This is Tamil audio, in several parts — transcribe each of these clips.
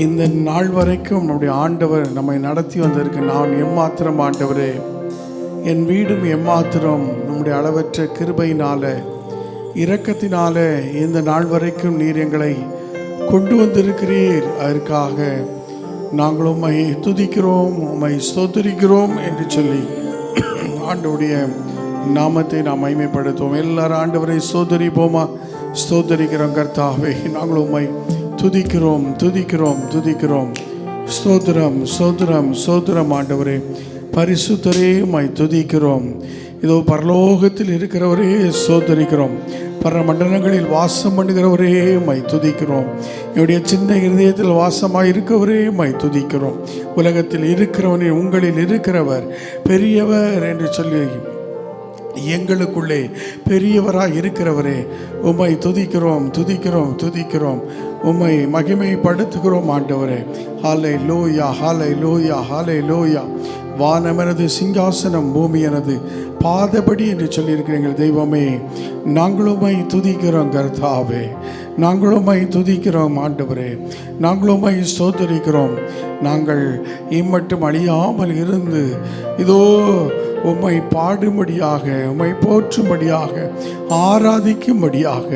இந்த நாள் வரைக்கும் நம்முடைய ஆண்டவர் நம்மை நடத்தி வந்திருக்கு. நான் எம்மாத்திரம் ஆண்டவரே, என் வீடும் எம்மாத்திரம் நம்முடைய அளவற்ற கிருபையினால இரக்கத்தினால இந்த நாள் வரைக்கும் நீர் எங்களை கொண்டு வந்திருக்கிறீர். அதற்காக நாங்கள் உம்மை துதிக்கிறோம், உம்மை ஸ்தோத்திரிக்கிறோம் என்று சொல்லி ஆண்டவருடைய நாமத்தை நாம் மகிமைப்படுத்துவோம். எல்லாரும் ஆண்டவரை ஸ்தோத்திரிப்போமா? ஸ்தோத்திரிக்கிறோம் கர்த்தாவே, நாங்கள் உம்மை துதிக்கிறோம் துதிக்கிறோம் துதிக்கிறோம். ஸ்தோத்திரம் ஸ்தோத்திரம் ஸ்தோத்திரம் ஆண்டவரே, பரிசுத்தரே உம்மை துதிக்கிறோம். இதோ பரலோகத்தில் இருக்கிறவரே ஸ்தோத்திரிக்கிறோம், பரமண்டலங்களில் வாசம் பண்ணுகிறவரே உம்மை துதிக்கிறோம். என்னுடைய சின்ன இருதயத்தில் வாசமாக இருக்கவரே உம்மை துதிக்கிறோம். உலகத்தில் இருக்கிறவனே, உங்களில் இருக்கிறவர் பெரியவர் என்று சொல்லி எங்களுக்குள்ளே பெரியவராக இருக்கிறவரே உம்மை துதிக்கிறோம் துதிக்கிறோம் துதிக்கிறோம், உம்மை மகிமைப்படுத்துகிறோம் ஆண்டவரே. ஹாலே லூயா ஹாலே லூயா ஹாலே லூயா. வானமெனது சிங்காசனம், பூமி எனது பாதபடி என்று சொல்லியிருக்கிறீர்கள் தெய்வமே. நாங்களுமை துதிக்கிறோம் கர்த்தாவே, நாங்களுமை துதிக்கிறோம் ஆண்டவரே, நாங்களுமை ஸ்தோத்திரிக்கிறோம். நாங்கள் இம்மட்டும் அழியாமல் இருந்து இதோ உம்மை பாடும்படியாக, உம்மை போற்றும்படியாக, ஆராதிக்கும்படியாக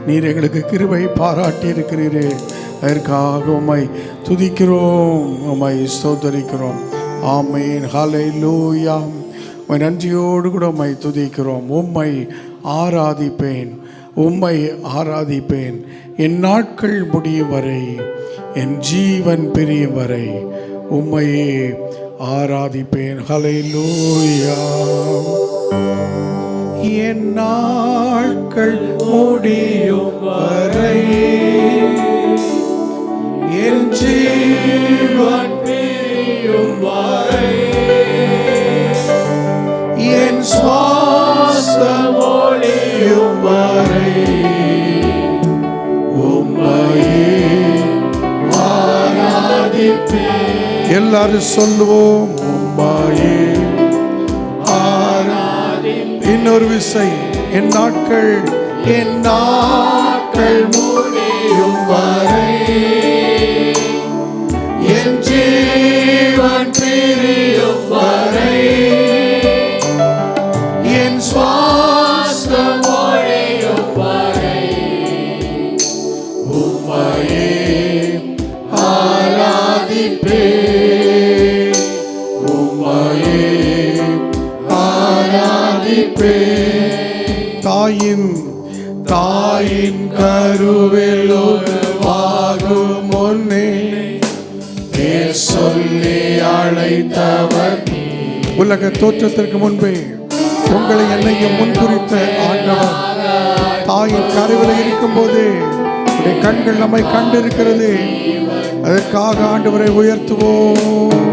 நீர் எங்களுக்கு கிருபை பாராட்டி இருக்கிறீரே. அதற்காக உம்மை துதிக்கிறோம், உம்மை ஸ்தோத்திரிக்கிறோம். ஆமென். ஹல்லேலூயா. உம்மை நன்றியோடு கூட உம்மை துதிக்கிறோம். உம்மை ஆராதிப்பேன், உம்மை ஆராதிப்பேன் என் நாட்கள் முடியும் வரை, என் ஜீவன் பிரியும் வரை உம்மையே ஆராதிப்பேன். ஹல்லேலூயா. என் நாட்கள் முடியும் வரை, என் ஜீவன் பிரியும் வரை, என் சுவாசம் ஒழியும் வரை உம்மையே ஆராதிப்பேன். எல்லாரும் சொல்லுவோம், உம்மையே ஆராதிப்பேன். இன்னொரு விசை, என் நாட்கள் முடியும் வரை, என் ஜீவன் பிரியும் வரை, என் சுவாசம் ஒழியும் வரை உம்மையே ஆராதிப்பேன், உம்மையே ஆராதிப்பேன். தாயின் கருவில் உருவாகும் முன்னே பேர் சொல்லி அழைத்தவர், உலக தோற்றத்திற்கு முன்பே உங்களை என்னையும் முன்குறித்த ஆண்டவர். தாயின் கருவில் இருக்கும் போதே உடைய கண்கள் நம்மை கண்டிருக்கிறது. அதற்காக ஆண்டவரை உயர்த்துவோம்.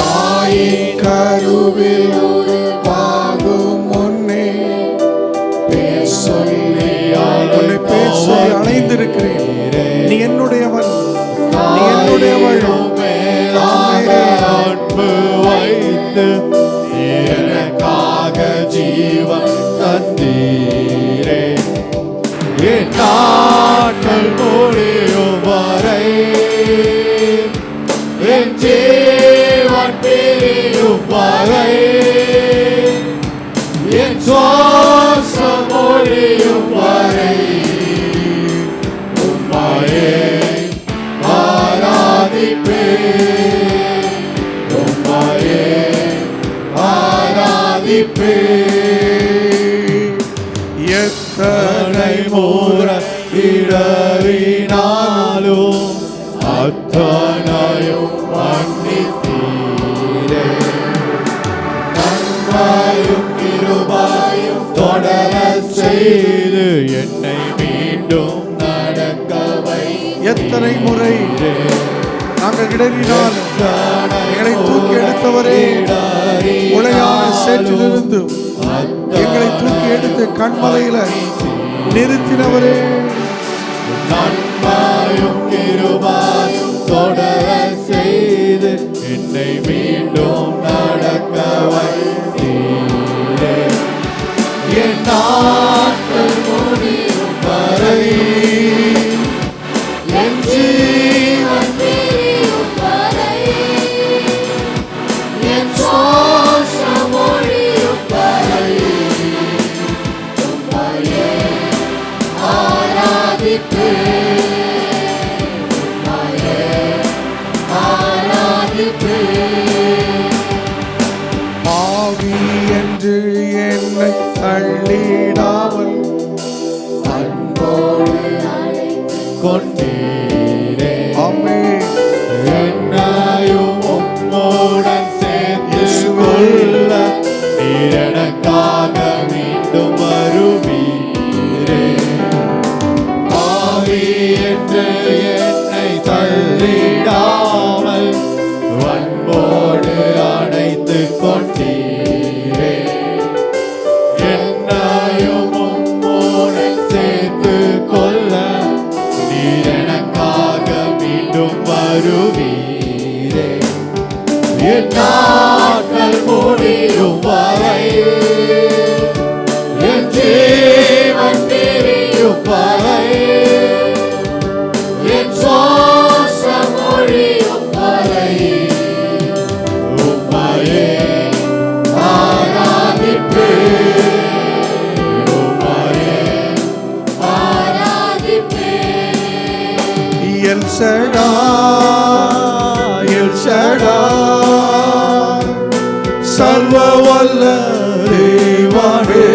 தாயின் கருவில் உருவாகும் முன்னே பேர் சொல்லி அழைந்திருக்கிறேன். நீ என்னுடையவன், நீ என்னுடையவள். அன்பு வைத்து எனக்காக ஜீவன் தந்தீரே. என் நாட்கள் முடியும் வரை, என் ஜீவன் பிரியும் வரை, என் சுவாசம் ஒழியும் வரை உம்மையே ஆராதிப்பேன், உம்மையே ஆராதிப்பேன். எத்தனை முறை இடறினாலும் அத்தனையும் மன்னித்தீரே. நன்மையும் கிருபையும் தொடர செய்து என்னை மீண்டும் நடக்கவை. எத்தனை முறை நாங்கள் இடறினால் எங்களை தூக்கி எடுத்தவரே, உளையான சேற்றிலிருந்து எங்களை தூக்கி எடுத்து கண்மலையில நிறுத்தினவரே. நன்மையும் கிருபையும் தொடர செய்து என்னை மீண்டும் நடக்க வைத்தீரே. என் நாட்கள் முடியும் வரை, என் ஜீவன் மீண்டும் வருவீரே. என் நாட்கள் முடியும் வரை, என் ஜீவன் பிரியும் வரை, என் சுவாசம் ஒழியும் வரை உம்மையே ஆராதிப்பேன், உம்மையே ஆராதிப்பேன். எல் ஷடாய், எல் ஷடாய், சர்வ வல்ல தேவனே.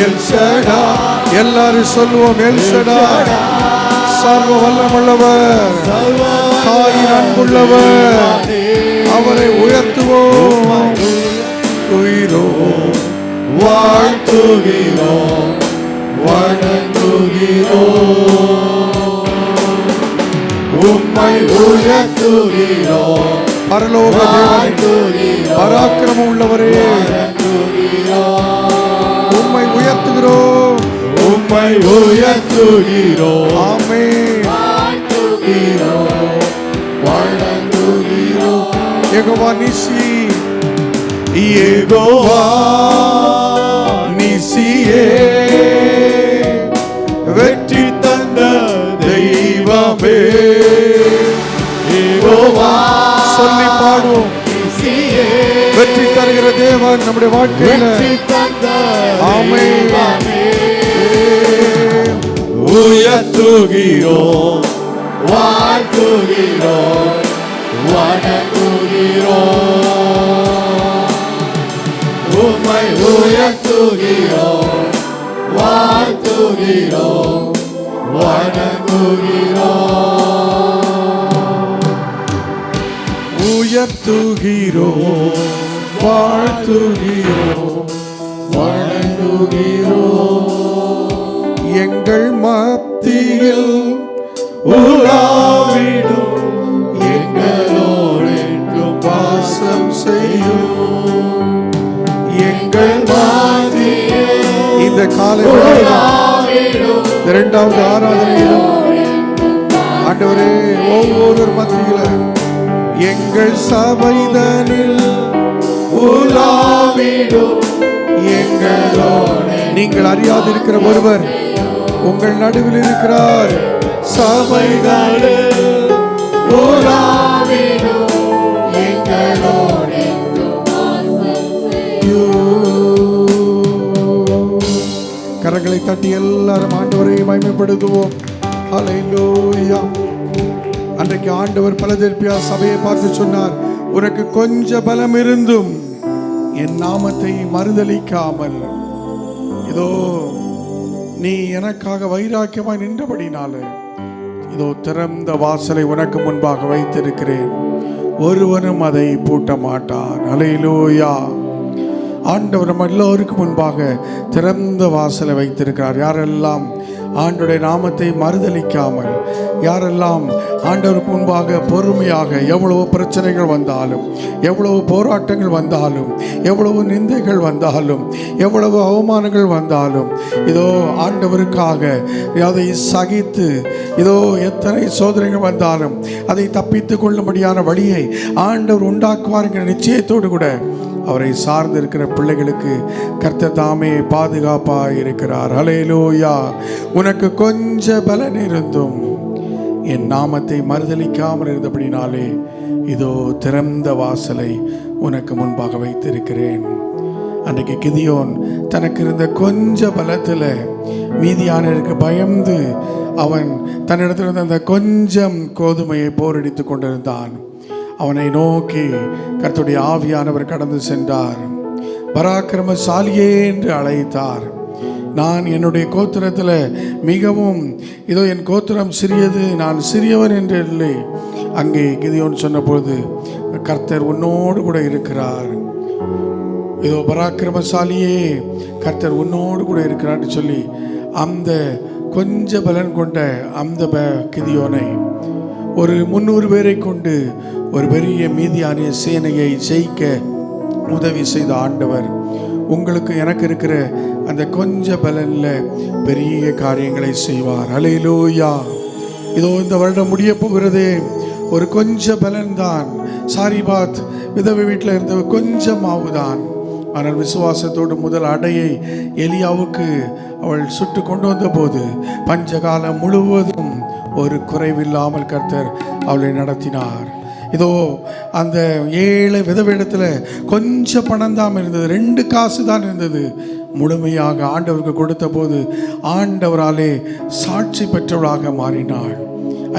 எல் ஷடாய், எல்லாரும் சொல்லுவோம், எல் ஷடாய், சர்வ வல்லமுள்ளவர், தாயின் அன்புள்ளவர், அவரை உயர்த்துவோம், உயிரோம், வாழ்த்துகிறோம், வணங்குகிறோம், உம்மை உயர்த்துகிறோம், பரலோக தேவனே, பராக்கிரமம் உள்ளவரே, உம்மை உயர்த்துகிறோம், உம்மை உயர்த்துகிறோம், ஆமென், வணங்குகிறோம். யெகோவா நிசி, யெகோவா நிசியே, வெற்றி தந்த தெய்வமே. யெகோவா சொல்லி பாடுவோம், நிசியே, வெற்றி தருகிற தேவன் நம்முடைய வாழ்க்கையில. வெற்றி தந்த ஆமென். தெய்வமே. உயர்த்துகிறோம், வாழ்த்துகிறோம், வணங்குகிறோம், உம்மை உயர்த்துகிறோம், வாழ்த்துகிறோம், வணங்குகிறோம், உயர்த்துகிறோம், வாழ்த்துகிறோம், வணங்குகிறோம். எங்கள் மத்தியில் உலாவிடும் எங்களோடு என்றும் வாசம் செய்யும் எங்கள் மத்தியில் இந்த காலை வேளையில் உலாவிடும் இரண்டாவது ஆராதனையிலும் ஆண்டவரே, ஒவ்வொரு மத்தியில எங்கள் சபைதனில் உலாவிடும் எங்களோடு நீங்கள் அறியாதிருக்கிற ஒருவர் உங்கள் நடுவில் இருக்கிறார். சபைகளில் உலாவிடும் எங்களோடு கரங்களை தட்டி எல்லாரும் ஆண்டவரை மகிமைப்படுத்துவோம். ஹல்லேலூயா. அன்றைக்கு ஆண்டவர் பலதெல்பியா சபையை பார்த்து சொன்னார், உனக்கு கொஞ்ச பலம் இருந்தும் என் நாமத்தை மறுதலிக்காமல், இதோ நீ எனக்காக வைராக்கியமாய் நின்றபடினால இதோ திறந்த வாசலை உனக்கு முன்பாக வைத்திருக்கிறேன், ஒருவனும் அதை பூட்ட மாட்டான். ஹல்லேலூயா. ஆண்டவர் நம்ம எல்லோருக்கும் முன்பாக திறந்த வாசலை வைத்திருக்கிறார். யாரெல்லாம் ஆண்டவருடைய நாமத்தை மறுதலிக்காமல், யாரெல்லாம் ஆண்டவருக்கு முன்பாக பொறுமையாக, எவ்வளவு பிரச்சனைகள் வந்தாலும், எவ்வளவு போராட்டங்கள் வந்தாலும், எவ்வளவு நிந்தைகள் வந்தாலும், எவ்வளவு அவமானங்கள் வந்தாலும், இதோ ஆண்டவருக்காக அதை சகித்து, இதோ எத்தனை சோதனைகள் வந்தாலும் அதை தப்பித்து கொள்ளும்படியான வழியை ஆண்டவர் உண்டாக்குவார் என்கிற நிச்சயத்தோடு கூட அவரை சார்ந்து இருக்கிற பிள்ளைகளுக்கு கர்த்தர் தாமே பாதுகாப்பாக இருக்கிறார். ஹல்லேலூயா. உனக்கு கொஞ்ச பலன் இருந்தும் என் நாமத்தை மறுதலிக்காமல் இருந்தபடினாலே இதோ திறந்த வாசலை உனக்கு முன்பாக வைத்திருக்கிறேன். அன்றைக்கு கிதியோன் தனக்கு இருந்த கொஞ்ச பலத்தில் மீதியானருக்கு பயந்து அவன் தன்னிடத்தில் இருந்த அந்த கொஞ்சம் கோதுமையை போரடித்து கொண்டிருந்தான். அவனை நோக்கி கர்த்தருடைய ஆவியானவர் கடந்து சென்றார். பராக்கிரமசாலியே என்று அழைத்தார். நான் என்னுடைய கோத்திரத்தில் மிகவும், இதோ என் கோத்திரம் சிறியது, நான் சிறியவன் என்று இல்லை. அங்கே கிதியோன் சொன்னபோது கர்த்தர் உன்னோடு கூட இருக்கிறார், இதோ பராக்கிரமசாலியே கர்த்தர் உன்னோடு கூட இருக்கிறான்னு சொல்லி அந்த கொஞ்ச பலன் கொண்ட அந்த கிதியோனை ஒரு 300 பேரை கொண்டு ஒரு பெரிய மீதியான சேனையை ஜெயிக்க உதவி செய்த ஆண்டவர் உங்களுக்கு எனக்கு இருக்கிற அந்த கொஞ்ச பலனில் பெரிய காரியங்களை செய்வார். ஹல்லேலூயா. இதோ இந்த வருடம் முடிய போகிறது. ஒரு கொஞ்சம் பலன்தான். சாரிபாத் விதவை வீட்டில் இருந்த கொஞ்சம் மாவுதான். ஆனால் விசுவாசத்தோடு முதல் அடையை எலியாவுக்கு அவள் சுட்டு கொண்டு வந்த போது பஞ்சகாலம் முழுவதும் ஒரு குறைவில்லாமல் கர்த்தர் அவளை நடத்தினார். இதோ அந்த ஏழை விதவிடத்தில் கொஞ்சம் பணம் தான் இருந்தது, 2 காசு தான் இருந்தது. முழுமையாக ஆண்டவருக்கு கொடுத்த போது ஆண்டவராலே சாட்சி பெற்றவளாக மாறினாள்.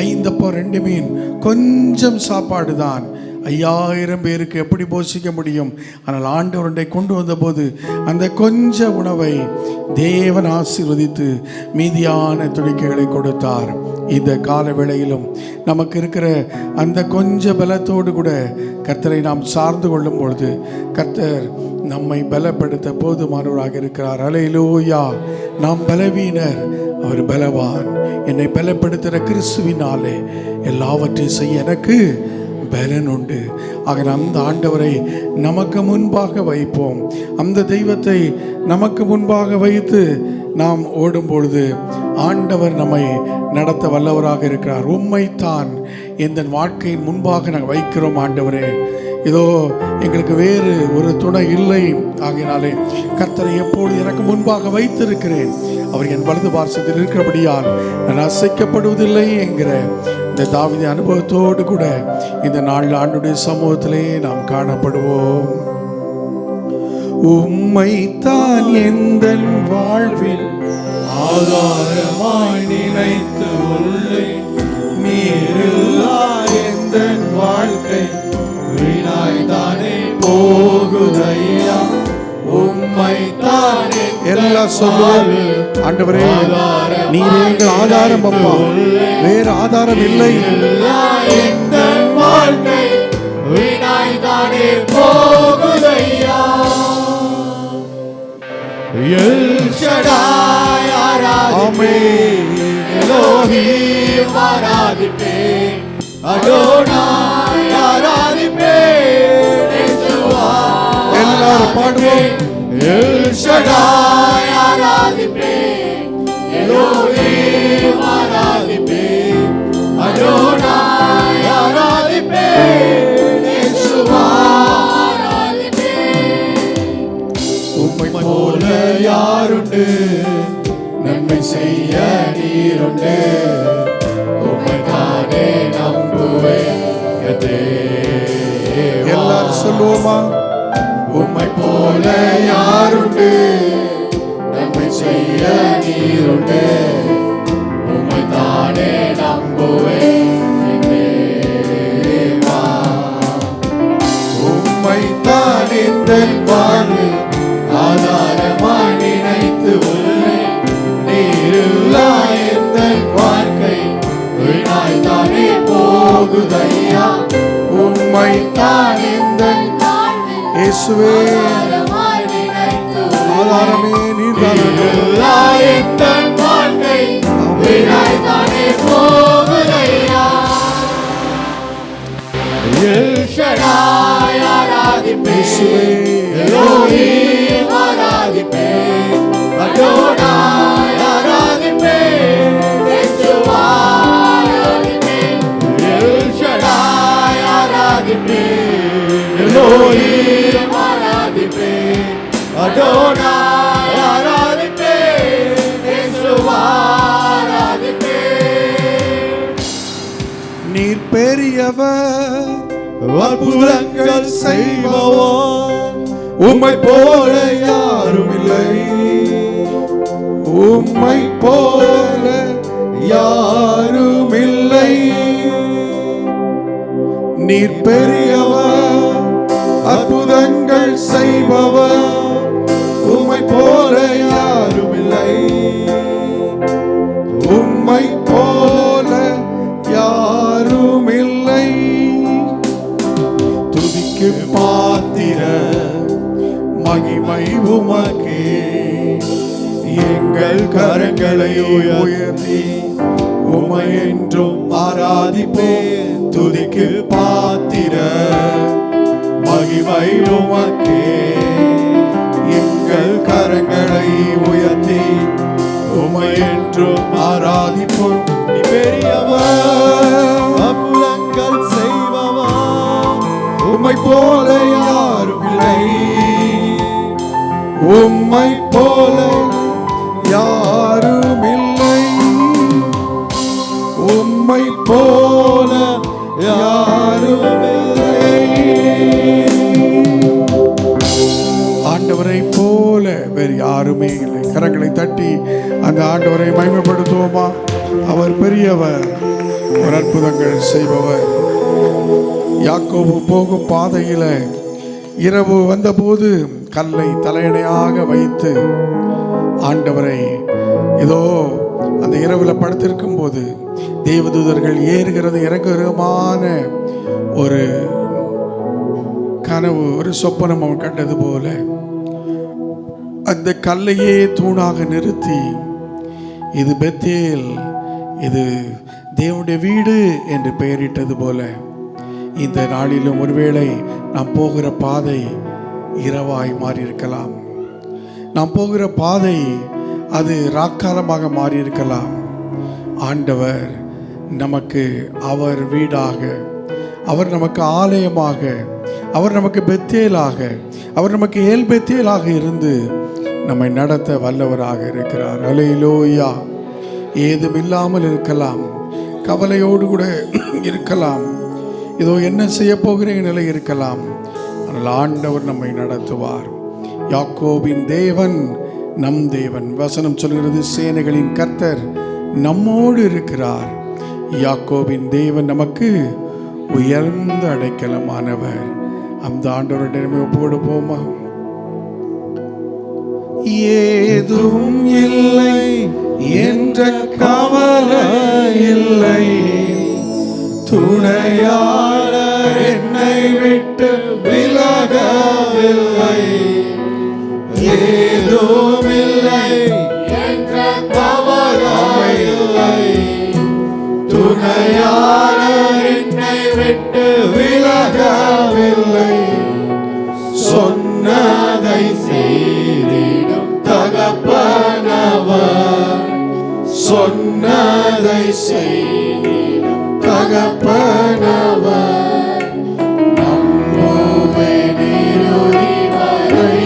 5 அப்போ 2 மீன், கொஞ்சம் சாப்பாடு தான். 5000 பேருக்கு எப்படி போஷிக்க முடியும்? ஆனால் ஆண்டவருடைய கொண்டு வந்தபோது அந்த கொஞ்ச உணவை தேவன் ஆசீர்வதித்து மீதியான துணிக்கைகளை கொடுத்தார். இந்த கால வேளையிலும் நமக்கு இருக்கிற அந்த கொஞ்ச பலத்தோடு கூட கர்த்தரை நாம் சார்ந்து கொள்ளும் பொழுது கர்த்தர் நம்மை பலப்படுத்த போதுமானவராக இருக்கிறார். அல்லேலூயா. நாம் பலவீனர், அவர் பலவான். என்னை பலப்படுத்துகிற கிறிஸ்துவினாலே எல்லாவற்றையும் செய்ய எனக்கு பலன் உண்டு. ஆக அந்த ஆண்டவரை நமக்கு முன்பாக வைப்போம். அந்த தெய்வத்தை நமக்கு முன்பாக வைத்து நாம் ஓடும் பொழுது ஆண்டவர் நம்மை நடத்த வல்லவராக இருக்கிறார். உம்மைத்தான் எந்த வாழ்க்கையின் முன்பாக நாங்கள் வைக்கிறோம் ஆண்டவரே. இதோ எங்களுக்கு வேறு ஒரு துணை இல்லை. ஆகையினாலே கர்த்தரை எப்போது எனக்கு முன்பாக வைத்திருக்கிறேன். அவர் என் வலது பார்சத்தில் இருக்கிறபடியால் நான் அசைக்கப்படுவதில்லை என்கிற இந்த தாவீது அனுபவத்தோடு கூட இந்த நாள் ஆண்டுடைய சமூகத்திலே நாம் காணப்படுவோம். உம்மைத்தான் எந்தன் வாழ்வில் ஆதாரமாய் நினைத்து உள்ளேன். நீரில்லா எந்தன் வாழ்க்கை வீணாய்தானே போகுதையா. உம்மைத்தான் எல்லாம் சொல்லுவோம். ஆண்டவரே, நீரே எங்கள் ஆதாரம் அப்பா, வேறு ஆதாரம் இல்லை. எந்தன் வாழ்க்கை வீணாய்தானே போகுதையா. எல் ஷடாய் ஆராதிப்பேன், எலோஹீம் ஆராதிப்பேன், அடோனாய் ஆராதிப்பேன், யெகோவா எல்லாரும் பாடுவோம். எல் ஷடாய் ஆராதிப்பேன், எலோஹீம் ஆராதிப்பேன், அடோனாய் ஆராதிப்பேன், யெகோவா உம்மை போல யாருண்டு, நன்மை செய்ய நீருண்டு. உம்மைத்தானே நம்புவேன் எல்லாரும் சொல்லுவோமா? உம்மை போல யாருண்டு, நன்மை செய்ய நீருண்டு. உம்மைத்தானே நம்புவேன் உம்மைத்தான் இந்த வாழ்வு ஆதாரமாய் நினைத்து உள்ளேன். நீரில்லா எந்த வாழ்க்கை வீணாய்தானே போகுதையா. உம்மைத்தான் இந்த இயேசுவே ஆதாரமே நீர்தானே. நீரில்லா எந்த வாழ்க்கை வீணாய்தானே போகுதையா. எல் ஷடாய் ஆராதிப்பேன், எலோஹீம் ஆராதிப்பேன், அடோனாய் ஆராதிப்பேன், யெகோவா ஆராதிப்பேன். எல் ஷடாய் ஆராதிப்பேன், எலோஹீம் ஆராதிப்பேன், அடோனாய் ஆராதிப்பேன், யெகோவா ஆராதிப்பேன். நீர் பெரியவர், அற்புதங்கள் செய்பவர், உம்மை போல யாரும் இல்லை. உம்மை போல யாரும் இல்லை. நீர் பெரியவர், அற்புதங்கள் செய்பவர், உம்மை போல யாரும் இல்லை. உம்மை போல யாரும் இல்லை. துதிக்கு பாத்திர மகிமை உமக்கே, எங்கள் கரங்களை உயர்த்தி உம்மை என்றும் ஆராதிப்பேன். துதிக்கு பாத்திர மகிமை உமக்கே, எங்கள் கரங்களை உயர்த்தி உம்மை என்றும் ஆராதிப்போம். பெரியவர், அற்புதங்கள் செய்பவர், உம்மை போல யாரும் இல்லை, உம்மை போல யாரும் இல்லை, உம்மை போல யாரும் இல்லை. ஆண்டவரை போல வேறு யாருமே இல்லை. கரங்களை தட்டி அந்த ஆண்டவரை மகிமைப்படுத்துவோமா? அவர் பெரியவர், ஒரு அற்புதங்கள் செய்பவர். யாக்கோபு போகும் பாதையில இரவு வந்தபோது கல்லை தலையணையாக வைத்து ஆண்டவரை ஏதோ அந்த இரவில் படுத்திருக்கும் போது தேவதூதர்கள் ஏறுகிறது இறங்குகிறமான ஒரு கனவு, ஒரு சொப்பனம் அவன் கண்டது போல அந்த கல்லையே தூணாக நிறுத்தி, இது பெத்தேல், இது தேவனுடைய வீடு என்று பெயரிட்டது போல இந்த நாளிலும் ஒருவேளை நாம் போகிற பாதை இரவாய் மாறியிருக்கலாம். நாம் போகிற பாதை அது ராக்காலமாக மாறியிருக்கலாம். ஆண்டவர் நமக்கு அவர் வீடாக, அவர் நமக்கு ஆலயமாக, அவர் நமக்கு பெத்தேலாக, அவர் நமக்கு ஏல் பெத்தேலாக இருந்து நம்மை நடத்த வல்லவராக இருக்கிறார். அல்லேலூயா. ஏதும் இல்லாமல் இருக்கலாம், கவலையோடு கூட இருக்கலாம், இதோ என்ன செய்ய போகிற நிலை இருக்கலாம். ஆனால் ஆண்டவர் நம்மை நடத்துவார். யாக்கோபின் தேவன் நம் தேவன். வசனம் சொல்கிறது, சேனைகளின் கர்த்தர் நம்மோடு இருக்கிறார். யாக்கோபின் தேவன் நமக்கு உயர்ந்த அடைக்கலமானவர். அந்த ஆண்டவருடைய நம்ம ஒப்பு கொடுப்போமா? ஏதும் இல்லை என்ற கவலை இல்லை, துணையாளர் என்னை விட்டு விலகவில்லை. ஏதும் இல்லை என்ற கவலை இல்லை, துணையாளர் என்னை விட்டு விலகவில்லை. சொன்னதை செய்திடும் தகப்பனவர், சொன்னதை செய்திடும் தகப்பனவர், நம்புவேன் இறுதி வரை,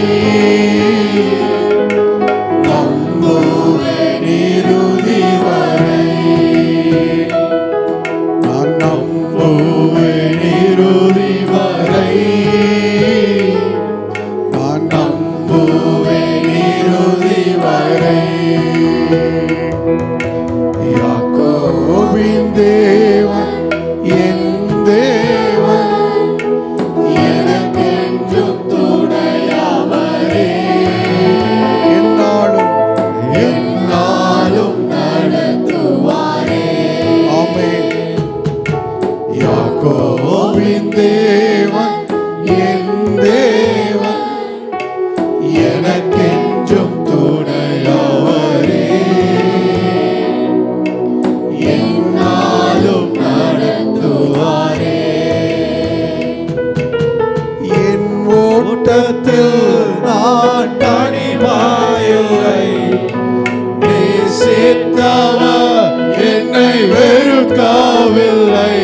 நம்புவேன் இறுதி வரை, நான் நம்புவேன் இறுதி வரை, நான் நம்புவேன் இறுதி வரை. யாக்கோபின் தேவன் என் தேவன், எனக்கென்றும் துணையவரே, என்னாலும் என்னாலும் நடத்துவாரே. ஆமென். யாக்கோபின் தேவன் என் தேவன், எனக்கென்றும் துணையவரே, என்னாலும் நடத்துவாரே. என் ஓட்டத்தில் நான் தனிமாயில்லை, நேசித்தவர் என்னை வெறுக்கவில்லை.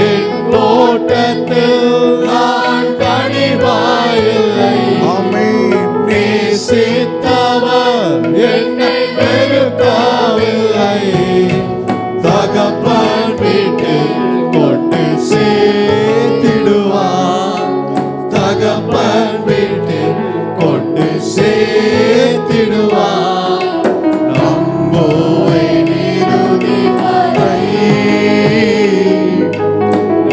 என் ஓட்டத்தில் நான் தனிமாயில்லை, ஆமென். நேசித்தவர் என்னை வெறுக்கவில்லை. தகப்பன் வீட்டில் கொண்டு சேர்த்திடுவார், தகப்பன் வீட்டில் கொண்டு சேர்த்திடுவார். நம்புவேன் இறுதி வரை,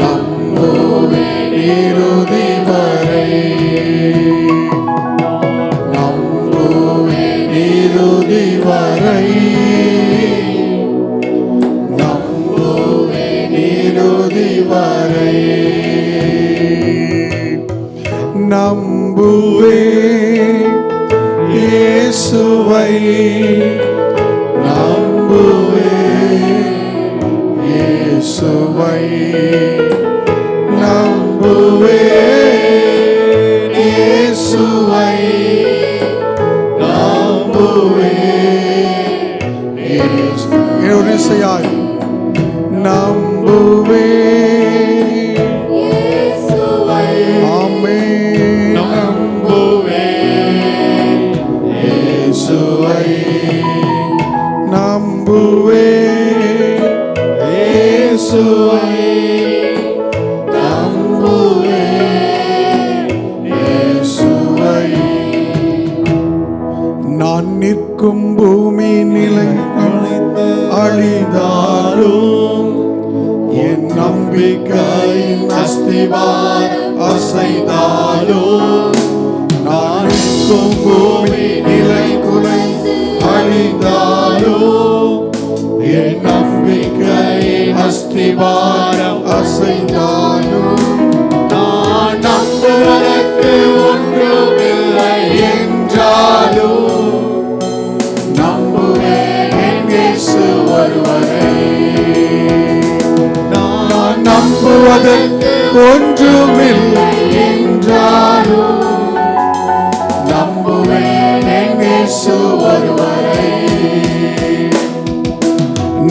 நம்புவேன் இறுதி வரை, நம்புவேன் இறுதி வரை, இறுதி வரை. நம்புவேன் இயேசுவை, நம்புவேன் இயேசுவை, நம்புவேன் இயேசுவை, நம்புவேன் இயேசுவை. ஒரு விசையாய் நம்புவே. ஆமென். நம்புவே இயேசுவை நம்புவே இயேசுவை நம்புவே இயேசுவை. நான் நிற்கும் பூமி நிலை அழிந்தாலும் என் நம்பிக்கையின் அஸ்திவாரம் அசைந்தாலும் நான் நிற்கும் பூமி நிலை குலைந்து அழிந்தாலும் என் நம்பிக்கையின் அஸ்திவாரம் அசைந்தாலும் நான் நம்புவதற்கு ஒன்றுமில்லை என்றாலும் நம்புவேன் என் இயேசு ஒருவரை. நான் நம்புவதற்கு ஒன்றுமில்லை என்றாலும் நம்புவேன் என் இயேசு ஒருவரை.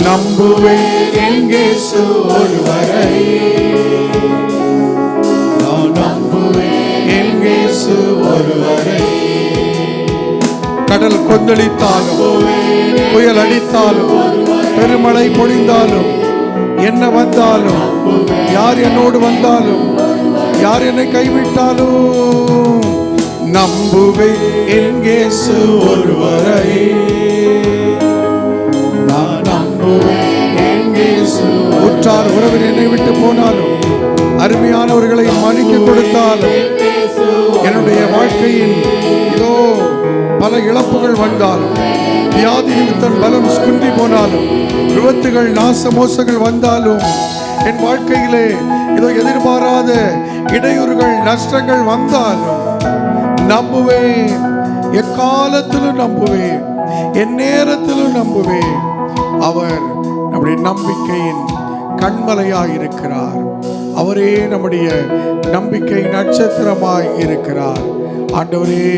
நம்புவேன் என் இயேசு ஒருவரை. நான் நம்புவேன் என் இயேசு ஒருவரை. கடல் கொந்தளித்தாலும் புயல் அடித்தாலும் பெருமழை பொழிந்தாலும் என்ன வந்தாலும் யார் என்னோடு வந்தாலும் யார் என்னை கைவிட்டாலும் நம்புவே என் இயேசு ஒருவரை. நான் நம்புவேன் என் இயேசு உற்றார் உறவினர் என்னை விட்டு போனாலும் அருமையானவர்களை மன்னிக்க கொடுத்தாலும் என்னுடைய வாழ்க்கையின் இதோ பல இழப்புகள் வந்தாலும் வியாதி நிமித்தம் பலம் குன்றி போனாலும் விபத்துகள் நாச மோசங்கள் வந்தாலும் என் வாழ்க்கையிலே இதோ எதிர்பாராத இடையூறுகள் நஷ்டங்கள் வந்தாலும் நம்புவேன். எக்காலத்திலும் நம்புவேன். என் நேரத்திலும் நம்புவேன். அவர் நம்முடைய நம்பிக்கையின் கண்மலையாய் இருக்கிறார். அவரே நம்முடைய நம்பிக்கை நட்சத்திரமாய் இருக்கிறார். ஆண்டவரே,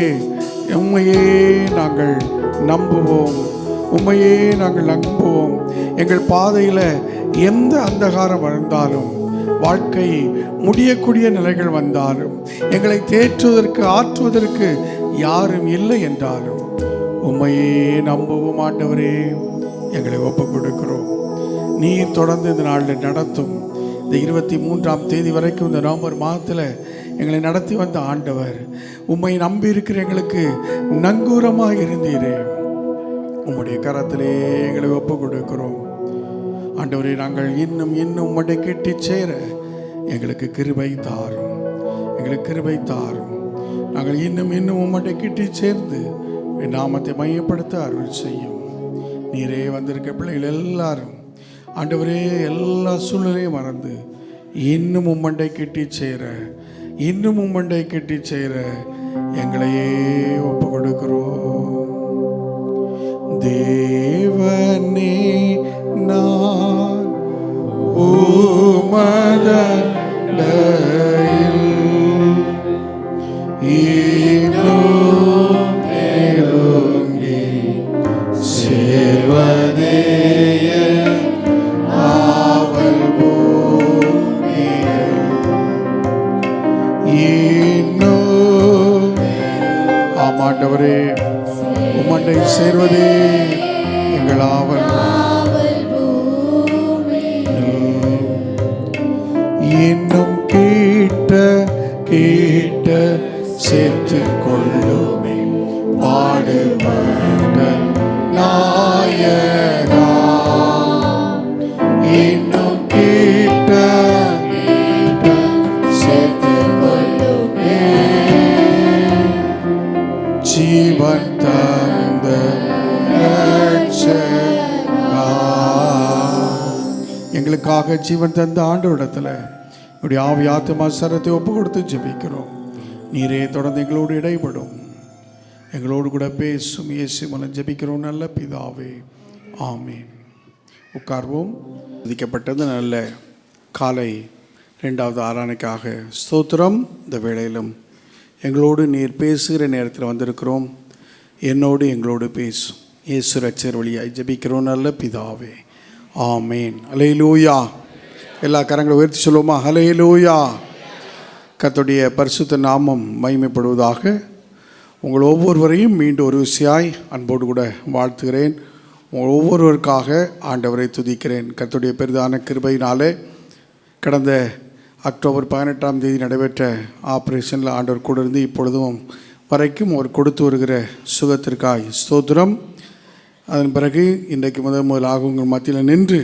உம்மையே நாங்கள் நம்புவோம். உம்மையே நாங்கள் நம்புவோம். எங்கள் பாதையில் எந்த அந்தகாரம் வந்தாலும் வாழ்க்கை முடியக்கூடிய நிலைகள் வந்தாலும் எங்களை தேற்றுவதற்கு ஆற்றுவதற்கு யாரும் இல்லை என்றாலும் உம்மையே நம்புவோம். ஆண்டவரே, எங்களை ஒப்புக் கொடுக்கிறோம். நீர் தொடர்ந்து இந்த நாளில் நடத்தும். இந்த 23ஆம் தேதி வரைக்கும் இந்த நவம்பர் மாதத்தில் எங்களை நடத்தி வந்த ஆண்டவர், உம்மை நம்பி இருக்கிற எங்களுக்கு நங்கூரமாக இருந்தீரே. உம்முடைய கரத்திலே எங்களை ஒப்புக் கொடுக்கிறோம். ஆண்டவரே, நாங்கள் இன்னும் உம்முடைய கெட்டி சேர எங்களுக்கு கிருபை தாரும். எங்களுக்கு கிருபை தாரும். நாங்கள் இன்னும் உம்முடைய கிட்டி சேர்ந்து என் நாமத்தை மையப்படுத்த அருள் செய்யும். நீரே வந்திருக்க பிள்ளைகள் எல்லாரும் ஆண்டவரே எல்லா சூழ்நிலையும் மறந்து இன்னும் உம்மண்டை கிட்டி சேர எங்களையே ஒப்பு கொடுக்கிறோம். தேவனே, நான் உமதண்டையில் இன்னும் நெருங்கி சேர்வதே ஆவல் பூமியில் இன்னும். ஆமாண்டவரே, உம்மண்டை சேர்வதே எங்கள் ஆவல். இன்னும் கேட்ட சேர்த்து கொள்ளுமே பாடுபட்ட நாயகா. இன்னும் கேட்ட சேர்த்து கொள்ளுமே ஜீவன் தந்த ரட்சகா. எங்களுக்காக ஜீவன் தந்த ஆண்டவரிடத்தில் இப்படி ஆவி ஆத்துமா சரத்தை ஒப்பு கொடுத்து ஜெபிக்கிறோம். நீரே தொடர்ந்து எங்களோடு இடைப்படும், எங்களோடு கூட பேசும். இயேசு மூலம் ஜெபிக்கிறோம் நல்ல பிதாவே, ஆமீன். உட்கார்வோம். விதிக்கப்பட்டது நல்ல காலை 2வது ஆராதனைக்காக ஸ்தோத்திரம். இந்த வேளையிலும் எங்களோடு நீர் பேசுகிற நேரத்தில் வந்திருக்கிறோம். என்னோடு எங்களோடு பேசும். இயேசு ரட்சகர் வழியாய் ஜெபிக்கிறோம் நல்ல பிதாவே, ஆமேன். அல்லேலூயா. எல்லா கரங்களை உயர்த்தி சொல்லுவோமா? அல்லேலூயா. கர்த்தருடைய பரிசுத்த நாமம் மகிமைப்படுவதாக. உங்கள் ஒவ்வொருவரையும் மீண்டும் ஒரு விஷயாய் அன்போடு கூட வாழ்த்துகிறேன். உங்கள் ஒவ்வொருவருக்காக ஆண்டவரை துதிக்கிறேன். கர்த்தருடைய பெரிதான கிருபையினாலே கடந்த அக்டோபர் 18ஆம் தேதி நடைபெற்ற ஆப்ரேஷனில் ஆண்டவர் கூட இருந்து இப்பொழுதும் வரைக்கும் அவர் கொடுத்து வருகிற சுகத்திற்காய் ஸ்தோத்திரம். அதன் பிறகு இன்றைக்கு முதலாக உங்கள் மத்தியில் நின்று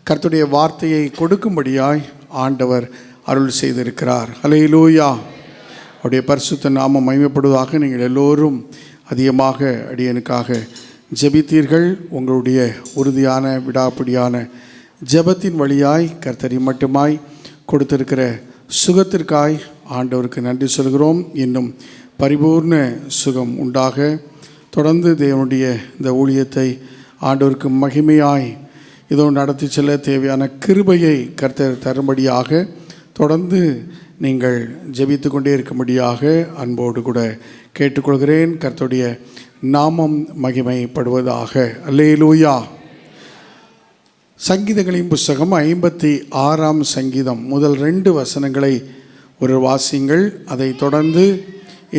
கர்த்தருடைய வார்த்தையை கொடுக்கும்படியாய் ஆண்டவர் அருள் செய்திருக்கிறார். அல்லேலூயா. அவருடைய பரிசுத்த நாமம் மகிமைப்படுவதாக. நீங்கள் எல்லோரும் அதிகமாக அடியனுக்காக ஜெபித்தீர்கள். உங்களுடைய உறுதியான விடாப்பிடியான ஜெபத்தின் வழியாய் கர்த்தரை மட்டுமாய் கொடுத்திருக்கிற சுகத்திற்காய் ஆண்டவருக்கு நன்றி சொல்கிறோம். இன்னும் பரிபூர்ண சுகம் உண்டாக தொடர்ந்து தேவனுடைய இந்த ஊழியத்தை ஆண்டவருக்கு மகிமையாய் இதோ நடத்தி செல்ல தேவையான கிருபையை கர்த்தர் தரும்படியாக தொடர்ந்து நீங்கள் ஜெபித்து கொண்டே இருக்கும்படியாக அன்போடு கூட கேட்டுக்கொள்கிறேன். கர்த்தருடைய நாமம் மகிமைப்படுவதாக. அல்லேலூயா. சங்கீதங்களின் புஸ்தகம் 56ஆம் சங்கீதம் முதல் 2 வசனங்களை ஒரு வாசிங்கள். அதை தொடர்ந்து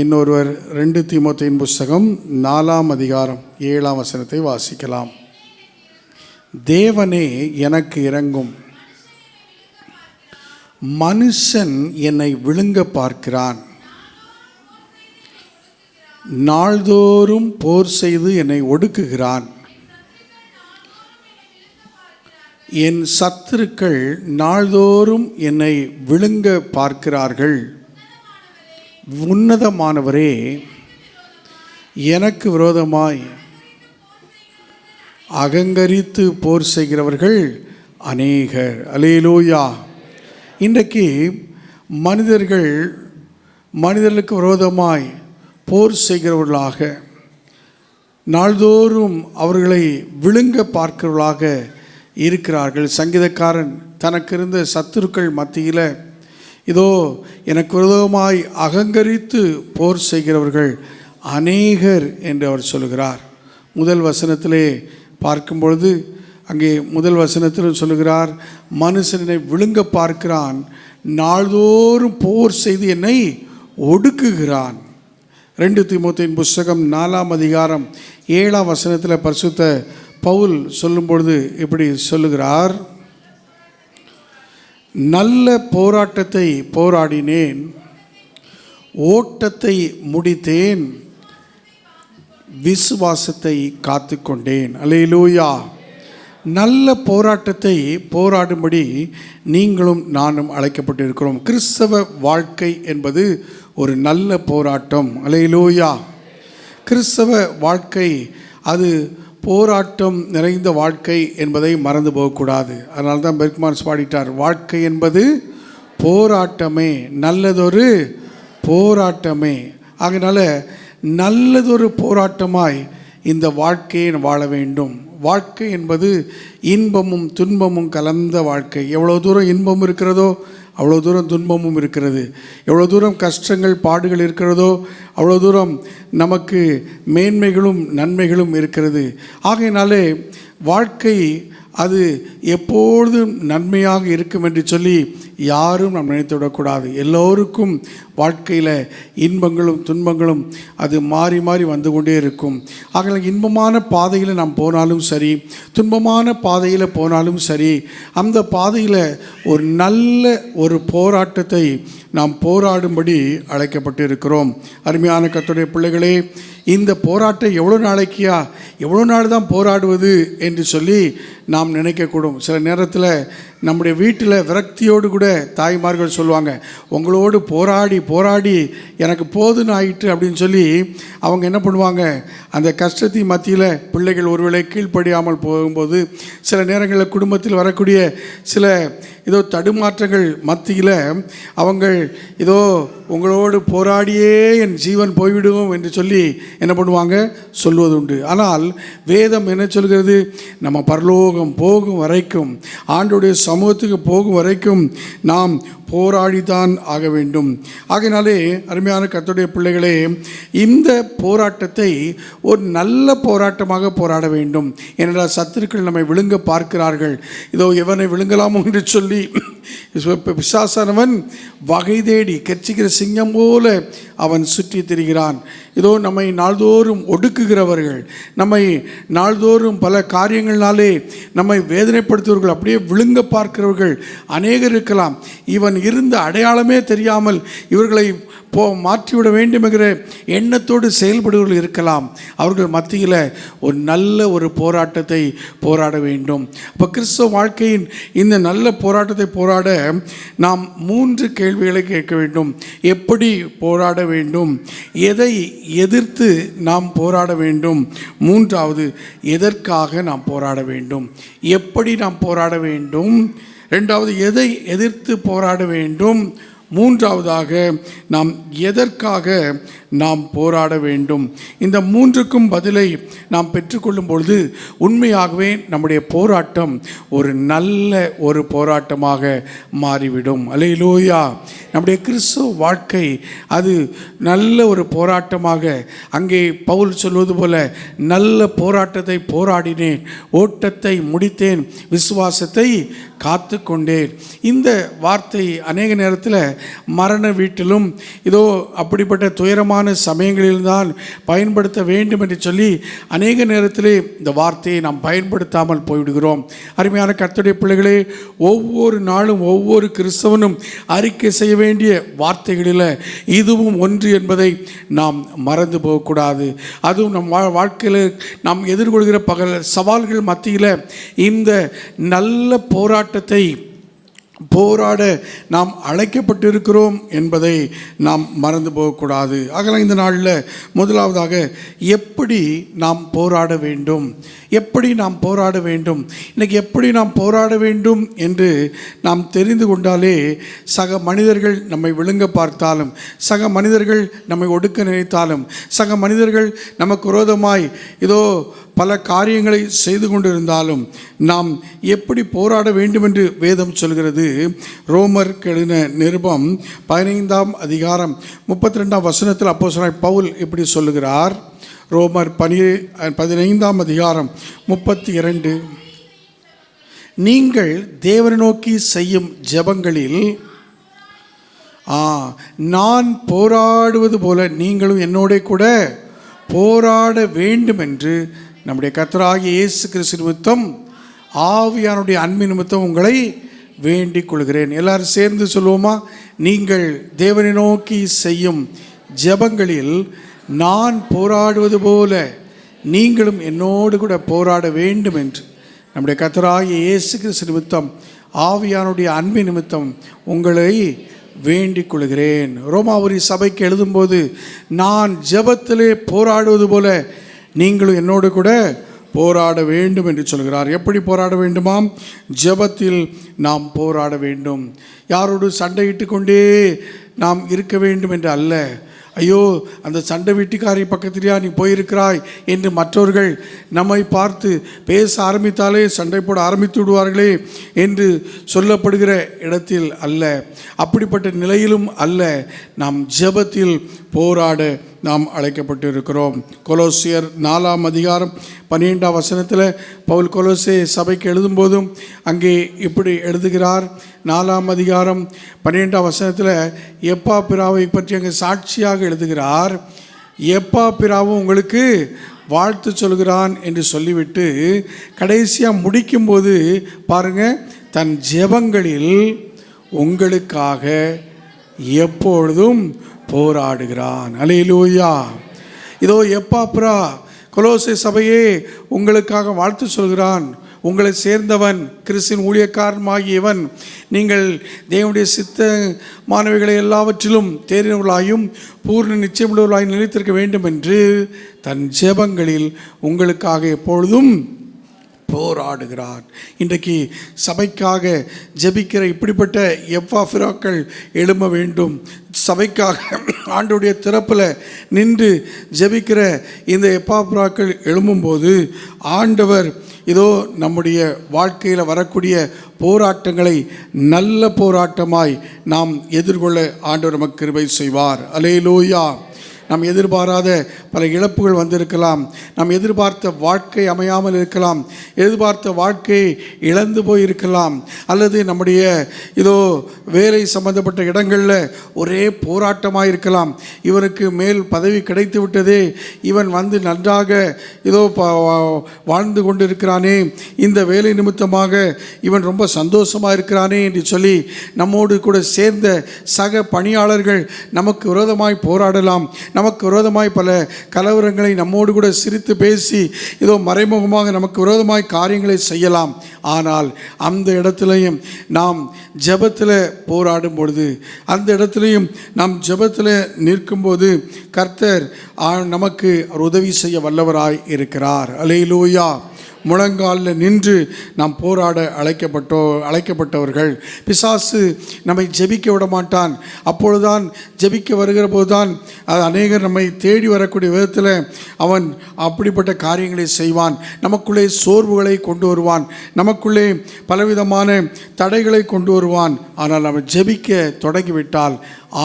இன்னொருவர் 2 தீமோத்தேயின் புஸ்தகம் 4ஆம் அதிகாரம் 7ஆம் வசனத்தை வாசிக்கலாம். தேவனே எனக்கு இரங்கும், மனுஷன் என்னை விழுங்க பார்க்கிறான், நாள்தோறும் போர் செய்து என்னை ஒடுக்குகிறான். என் சத்துருக்கள் நாள்தோறும் என்னை விழுங்க பார்க்கிறார்கள். உன்னதமானவரே, எனக்கு விரோதமாய் அகங்கரித்து போர் செய்கிறவர்கள் அநேகர். அல்லேலூயா. இன்றைக்கு மனிதர்களுக்கு விரோதமாய் போர் செய்கிறவர்களாக, நாள்தோறும் அவர்களை விழுங்க பார்க்கிறவர்களாக இருக்கிறார்கள். சங்கீதக்காரன் தனக்கு இருந்த சத்துருக்கள் மத்தியில் இதோ எனக்கு விரோதமாய் அகங்கரித்து போர் செய்கிறவர்கள் அநேகர் என்று அவர் சொல்கிறார். முதல் வசனத்திலே பார்க்கும் பொழுது அங்கே முதல் வசனத்தில் சொல்லுகிறார், மனுஷனை விழுங்க பார்க்கிறான், நாள்தோறும் போர் செய்து என்னை ஒடுக்குகிறான். 2 தீமோத்தேயின் புஸ்தகம் 4ஆம் அதிகாரம் 7ஆம் வசனத்தில் பரிசுத்த பவுல் சொல்லும்பொழுது இப்படி சொல்லுகிறார், நல்ல போராட்டத்தை போராடினேன், ஓட்டத்தை முடித்தேன், விசுவாசத்தை காத்து கொண்டேன். அல்லேலூயா. நல்ல போராட்டத்தை போராடும்படி நீங்களும் நானும் அழைக்கப்பட்டிருக்கிறோம். கிறிஸ்தவ வாழ்க்கை என்பது ஒரு நல்ல போராட்டம். அல்லேலூயா. கிறிஸ்தவ வாழ்க்கை அது போராட்டம் நிறைந்த வாழ்க்கை என்பதை மறந்து போகக்கூடாது. அதனால தான் பெர்க்மான்ஸ் பாடிட்டார், வாழ்க்கை என்பது போராட்டமே, நல்லதொரு போராட்டமே. ஆகையினால நல்லதொரு போராட்டமாய் இந்த வாழ்க்கையை வாழ வேண்டும். வாழ்க்கை என்பது இன்பமும் துன்பமும் கலந்த வாழ்க்கை. எவ்வளோ தூரம் இன்பம் இருக்கிறதோ அவ்வளோ தூரம் துன்பமும் இருக்கிறது. எவ்வளோ தூரம் கஷ்டங்கள் பாடுகள் இருக்கிறதோ அவ்வளோ தூரம் நமக்கு மேன்மைகளும் நன்மைகளும் இருக்கிறது. ஆகையினாலே வாழ்க்கை அது எப்பொழுதும் நன்மையாக இருக்கும் என்று சொல்லி யாரும் நாம் நினைத்து விடக்கூடாது. எல்லோருக்கும் வாழ்க்கையில் இன்பங்களும் துன்பங்களும் அது மாறி மாறி வந்து கொண்டே இருக்கும். ஆக இன்பமான பாதையில் நாம் போனாலும் சரி, துன்பமான பாதையில் போனாலும் சரி, அந்த பாதையில் ஒரு நல்ல ஒரு போராட்டத்தை நாம் போராடும்படி அழைக்கப்பட்டு இருக்கிறோம். அருமையான கர்த்தருடைய பிள்ளைகளே, இந்த போராட்டம் எவ்வளோ நாள் தான் போராடுவது என்று சொல்லி நாம் நினைக்கக்கூடும். சில நேரத்தில் நம்முடைய வீட்டில் விரக்தியோடு கூட தாய்மார்கள் சொல்லுவாங்க, உங்களோடு போராடி போராடி எனக்கு போதுன்னு ஆயிட்டு அப்படின்னு சொல்லி அவங்க என்ன பண்ணுவாங்க, அந்த கஷ்டத்தின் மத்தியில் பிள்ளைகள் ஒருவேளை கீழ்ப்படியாமல் போகும்போது சில நேரங்களில் குடும்பத்தில் வரக்கூடிய சில இதோ தடுமாற்றங்கள் மத்தியில் அவங்கள் இதோ உங்களோடு போராடியே என் ஜீவன் போய்விடுவோம் என்று சொல்லி என்ன பண்ணுவாங்க, சொல்வது உண்டு. ஆனால் வேதம் என்ன சொல்கிறது, நம்ம பரலோகம் போகும் வரைக்கும், ஆண்டோடைய சமூகத்துக்கு போகும் வரைக்கும் நாம் போராடித்தான் ஆக வேண்டும். ஆகையினாலே அருமையான கர்த்தருடைய பிள்ளைகளே, இந்த போராட்டத்தை ஒரு நல்ல போராட்டமாக போராட வேண்டும். ஏனென்றால் சத்துருக்கள் நம்மை விழுங்க பார்க்கிறார்கள். இதோ எவனை விழுங்கலாமோ என்று சொல்லி பிசாசானவன் வகை தேடி கெர்ச்சிக்கிற சிங்கம் போல அவன் சுற்றி திரிகிறான். இதோ நம்மை நாள்தோறும் ஒடுக்குகிறவர்கள், நம்மை நாள்தோறும் பல காரியங்களாலே நம்மை வேதனைப்படுத்துவர்கள், அப்படியே விழுங்க பார்க்கிறவர்கள் அநேகர் இருக்கலாம். இவன் இருந்த அடையாளமே தெரியாமல் இவர்களை மாற்றிவிட வேண்டும் என்கிற எண்ணத்தோடு செயல்படுவர்கள் இருக்கலாம். அவர்கள் மத்தியில் ஒரு நல்ல ஒரு போராட்டத்தை போராட வேண்டும். அப்போ கிறிஸ்தவ வாழ்க்கையின் இந்த நல்ல போராட்டத்தை போராட நாம் 3 கேள்விகளை கேட்க வேண்டும். எப்படி போராட வேண்டும், எதை எதிர்த்து நாம் போராட வேண்டும், 3வது எதற்காக நாம் போராட வேண்டும், எப்படி நாம் போராட வேண்டும், 2வது எதை எதிர்த்து போராட வேண்டும், 3வதாக நாம் எதற்காக நாம் போராட வேண்டும். இந்த 3க்கும் பதிலை நாம் பெற்றுக்கொள்ளும் பொழுது உண்மையாகவே நம்முடைய போராட்டம் ஒரு நல்ல ஒரு போராட்டமாக மாறிவிடும். அல்லேலூயா. நம்முடைய கிறிஸ்துவ வாழ்க்கை அது நல்ல ஒரு போராட்டமாக, அங்கே பவுல் சொல்வது போல நல்ல போராட்டத்தை போராடினேன், ஓட்டத்தை முடித்தேன், விசுவாசத்தை காத்து கொண்டேன். இந்த வார்த்தை அநேக நேரத்தில் மரண வீட்டிலும் இதோ அப்படிப்பட்ட துயரமான சமயங்களில்தான் பயன்படுத்த வேண்டும் என்று சொல்லி அநேக நேரத்திலே இந்த வார்த்தையை நாம் பயன்படுத்தாமல் போய்விடுகிறோம். அருமையான கர்த்தருடைய பிள்ளைகளே, ஒவ்வொரு நாளும் ஒவ்வொரு கிறிஸ்தவனும் அறிக்கை செய்ய வேண்டிய வார்த்தைகளில் இதுவும் ஒன்று என்பதை நாம் மறந்து போகக்கூடாது. அதுவும் நம் வாழ்க்கையில் நாம் எதிர்கொள்கிற சவால்கள் மத்தியில் இந்த நல்ல போராட்டத்தை போராட நாம் அழைக்கப்பட்டிருக்கிறோம் என்பதை நாம் மறந்து போகக்கூடாது. ஆகலாம் இந்த நாளில் முதலாவதாக எப்படி நாம் போராட வேண்டும், எப்படி நாம் போராட வேண்டும், இன்றைக்கி எப்படி நாம் போராட வேண்டும் என்று நாம் தெரிந்து கொண்டாலே சக மனிதர்கள் நம்மை விழுங்க பார்த்தாலும், சக மனிதர்கள் நம்மை ஒடுக்க நினைத்தாலும், சக மனிதர்கள் நமக்கு விரோதமாய் இதோ பல காரியங்களை செய்து கொண்டிருந்தாலும் நாம் எப்படி போராட வேண்டும் என்று வேதம் சொல்கிறது. ரோமர் எழுதின நிருபம் 15ஆம் அதிகாரம் 32ஆம் வசனத்தில் அப்போஸ்தலனாகிய பவுல் இப்படி சொல்லுகிறார். ரோமர் 15ஆம் அதிகாரம் 32, நீங்கள் தேவனை நோக்கி செய்யும் ஜெபங்களில் நான் போராடுவது போல நீங்களும் என்னோட கூட போராட வேண்டும் என்று நம்முடைய கர்த்தராகிய இயேசு கிறிஸ்து நிமித்தம் ஆவியானுடைய அன்பின் நிமித்தம் உங்களை வேண்டிக் கொள்கிறேன். எல்லாரும் சேர்ந்து சொல்லுவோமா? நீங்கள் தேவனை நோக்கி செய்யும் ஜெபங்களில் நான் போராடுவது போல நீங்களும் என்னோடு கூட போராட வேண்டும் என்று நம்முடைய கர்த்தராகிய இயேசு கிறிஸ்து நிமித்தம் ஆவியானுடைய அன்பின் நிமித்தம் உங்களை வேண்டிக் கொள்கிறேன். ரோமாபுரி சபைக்கு எழுதும்போது நான் ஜெபத்திலே போராடுவது போல நீங்களும் என்னோடு கூட போராட வேண்டும் என்று சொல்கிறார். எப்படி போராட வேண்டுமாம்? ஜெபத்தில் நாம் போராட வேண்டும். யாரோடு சண்டையிட்டு கொண்டே நாம் இருக்க வேண்டும் என்று அல்ல. ஐயோ அந்த சண்டை வீட்டுக்காரி பக்கத்திலேயா நீ போயிருக்கிறாய் என்று மற்றவர்கள் நம்மை பார்த்து பேச ஆரம்பித்தாலே சண்டை போட ஆரம்பித்து விடுவார்களே என்று சொல்லப்படுகிற இடத்தில் அல்ல, அப்படிப்பட்ட நிலையிலும் அல்ல. நாம் ஜெபத்தில் போராட நாம் அழைக்கப்பட்டு இருக்கிறோம். கொலோசியர் 4ஆம் அதிகாரம் 12ஆம் வசனத்தில் பவுல் கொலோசே சபைக்கு எழுதும்போதும் அங்கே இப்படி எழுதுகிறார். 4ஆம் அதிகாரம் 12ஆம் வசனத்தில் எப்பா பிராவை பற்றி அங்கே சாட்சியாக எழுதுகிறார். எப்பா பிராவும் உங்களுக்கு வாழ்த்து சொல்கிறான் என்று சொல்லிவிட்டு கடைசியாக முடிக்கும்போது பாருங்கள், தன் ஜெபங்களில் உங்களுக்காக எப்பொழுதும் போராடுகிறான். அல்லேலூயா. இதோ எப்பாப்ரா கொலோசை சபையே உங்களுக்காக வாழ்த்து சொல்கிறான். உங்களை சேர்ந்தவன் கிறிஸ்தின் ஊழியக்காரமாகியவன் நீங்கள் தேவனுடைய சித்தமானவைகளை எல்லாவற்றிலும் தேறினவர்களாயும் பூர்ண நிச்சயமுள்ளவர்களாயும் நிலைத்திருக்க வேண்டும் என்று தன் ஜெபங்களில் உங்களுக்காக எப்பொழுதும் போராடுகிறார். இன்றைக்கு சபைக்காக ஜெபிக்கிற இப்படிப்பட்ட எப்பாப்பிராக்கள் எழும்ப வேண்டும். சபைக்காக ஆண்டவருடைய திறப்பில் நின்று ஜெபிக்கிற இந்த எப்பாப்பிராக்கள் எழும்பும்போது ஆண்டவர் இதோ நம்முடைய வாழ்க்கையில் வரக்கூடிய போராட்டங்களை நல்ல போராட்டமாய் நாம் எதிர்கொள்ள ஆண்டவர் நமக்கு கிருபை செய்வார். அல்லேலூயா. நாம் எதிர்பாராத பல இழப்புகள் வந்திருக்கலாம். நாம் எதிர்பார்த்த வாழ்க்கை அமையாமல் இருக்கலாம். எதிர்பார்த்த வாழ்க்கையை இழந்து போயிருக்கலாம். அல்லது நம்முடைய இதோ வேலை சம்பந்தப்பட்ட இடங்களில் ஒரே போராட்டமாக இருக்கலாம். இவனுக்கு மேல் பதவி கிடைத்து விட்டதே, இவன் வந்து நன்றாக இதோ வாழ்ந்து கொண்டு இருக்கிறானே, இந்த வேலை நிமித்தமாக இவன் ரொம்ப சந்தோஷமாக இருக்கிறானே என்று சொல்லி நம்மோடு கூட சேர்ந்த சக பணியாளர்கள் நமக்கு விரோதமாய் போராடலாம். நமக்கு விரோதமாய் பல கலவரங்களை நம்மோடு கூட சிரித்து பேசி இதோ மறைமுகமாக நமக்கு விரோதமாய் காரியங்களை செய்யலாம். ஆனால் அந்த இடத்துலையும் நாம் ஜெபத்தில் போராடும் பொழுது, அந்த இடத்துலையும் நாம் ஜெபத்தில் நிற்கும்போது கர்த்தர் நமக்கு உதவி செய்ய வல்லவராய் இருக்கிறார். அல்லேலூயா. முழங்காலில் நின்று நாம் போராட அழைக்கப்பட்டவர்கள். பிசாசு நம்மை ஜெபிக்க விட மாட்டான். அப்பொழுதுதான் ஜெபிக்க வருகிற போதுதான் அநேகர் நம்மை தேடி வரக்கூடிய விதத்தில் அவன் அப்படிப்பட்ட காரியங்களை செய்வான். நமக்குள்ளே சோர்வுகளை கொண்டு வருவான். நமக்குள்ளே பலவிதமான தடைகளை கொண்டு வருவான். ஆனால் அவன் ஜெபிக்க தொடங்கிவிட்டால்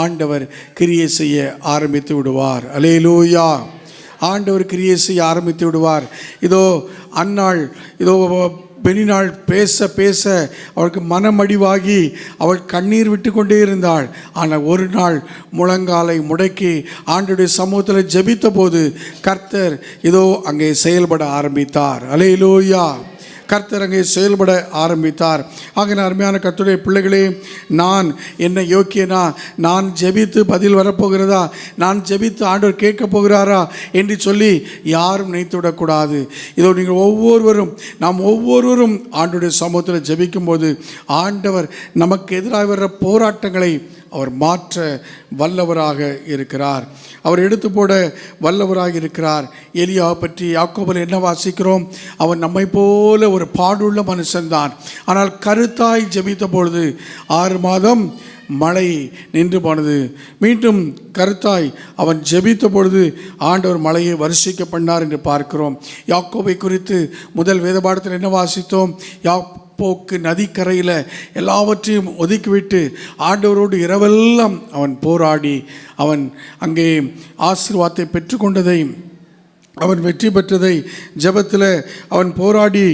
ஆண்டவர் கிரியை செய்ய ஆரம்பித்து விடுவார். அல்லேலூயா. ஆண்டவர் கிரியை செய்ய ஆரம்பித்து விடுவார். இதோ அன்னாள் இதோ பெனினாள் பேச பேச அவளுக்கு மனமடிவாகி அவள் கண்ணீர் விட்டு கொண்டே இருந்தாள். ஆனால் ஒரு நாள் முழங்காலை முடக்கி ஆண்டவருடைய சமூகத்தில் ஜெபித்த போது கர்த்தர் இதோ அங்கே செயல்பட ஆரம்பித்தார். அல்லேலூயா. கர்த்தர் அங்கே செயல்பட ஆரம்பித்தார். ஆகிய அருமையான கர்த்தருடைய பிள்ளைகளே, நான் என்ன யோக்கியனா? நான் ஜெபித்து பதில் வரப்போகிறதா? நான் ஜெபித்து ஆண்டவர் கேட்க போகிறாரா என்று சொல்லி யாரும் நினைத்து விடக்கூடாது. இதோ நீங்கள் ஒவ்வொருவரும், நாம் ஒவ்வொருவரும் ஆண்டவருடைய சமூகத்தில் ஜெபிக்கும் போது ஆண்டவர் நமக்கு எதிராக வர்ற போராட்டங்களை அவர் மாற்ற வல்லவராக இருக்கிறார். அவர் எடுத்து போட வல்லவராக இருக்கிறார். எலியாவை பற்றி யாக்கோபில் என்ன வாசிக்கிறோம்? அவன் நம்மை போல ஒரு பாடுள்ள மனுஷன்தான். ஆனால் கருத்தாய் ஜெபித்த பொழுது 6 மாதம் மழை நின்று போனது. மீண்டும் கருத்தாய் அவன் ஜெபித்த பொழுது ஆண்டவர் மழையை வருஷிக்க பண்ணார் என்று பார்க்கிறோம். யாக்கோபை குறித்து முதல் வேத பாடத்தில் என்ன வாசித்தோம்? போக்கு நதிக்கரையில் எல்லாவற்றையும் ஒதுக்கிவிட்டு ஆண்டவரோடு இரவெல்லாம் அவன் போராடி அவன் அங்கே ஆசீர்வாதத்தை பெற்றுக்கொண்டதை, அவன் வெற்றி பெற்றதை, ஜெபத்தில் அவன் போராடி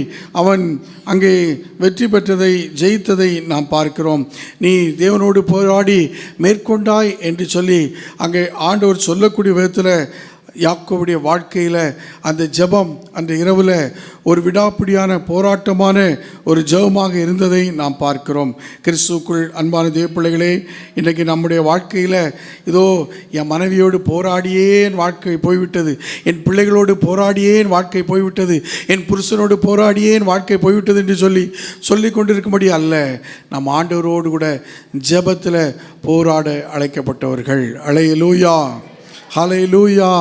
அவன் அங்கே வெற்றி பெற்றதை, ஜெயித்ததை நாம் பார்க்கிறோம். நீ தேவனோடு போராடி மேற்கொண்டாய் என்று சொல்லி அங்கே ஆண்டவர் சொல்லக்கூடிய விதத்தில் யாக்கோபுடைய வாழ்க்கையில் அந்த ஜெபம் அந்த இரவில் ஒரு விடாப்பிடியான போராட்டமான ஒரு ஜெபமாக இருந்ததை நாம் பார்க்கிறோம். கிறிஸ்துவுக்குள் அன்பான தேவ பிள்ளைகளே, இன்றைக்கி நம்முடைய வாழ்க்கையில் இதோ என் மனைவியோடு போராடியே என் வாழ்க்கை போய்விட்டது, என் பிள்ளைகளோடு போராடியே என் வாழ்க்கை போய்விட்டது, என் புருஷனோடு போராடியே என் வாழ்க்கை போய்விட்டது என்று சொல்லி கொண்டிருக்கும்படி அல்ல. நம் ஆண்டவரோடு கூட ஜெபத்தில் போராட அழைக்கப்பட்டவர்கள். அல்லேலூயா, ஹல்லேலூயா.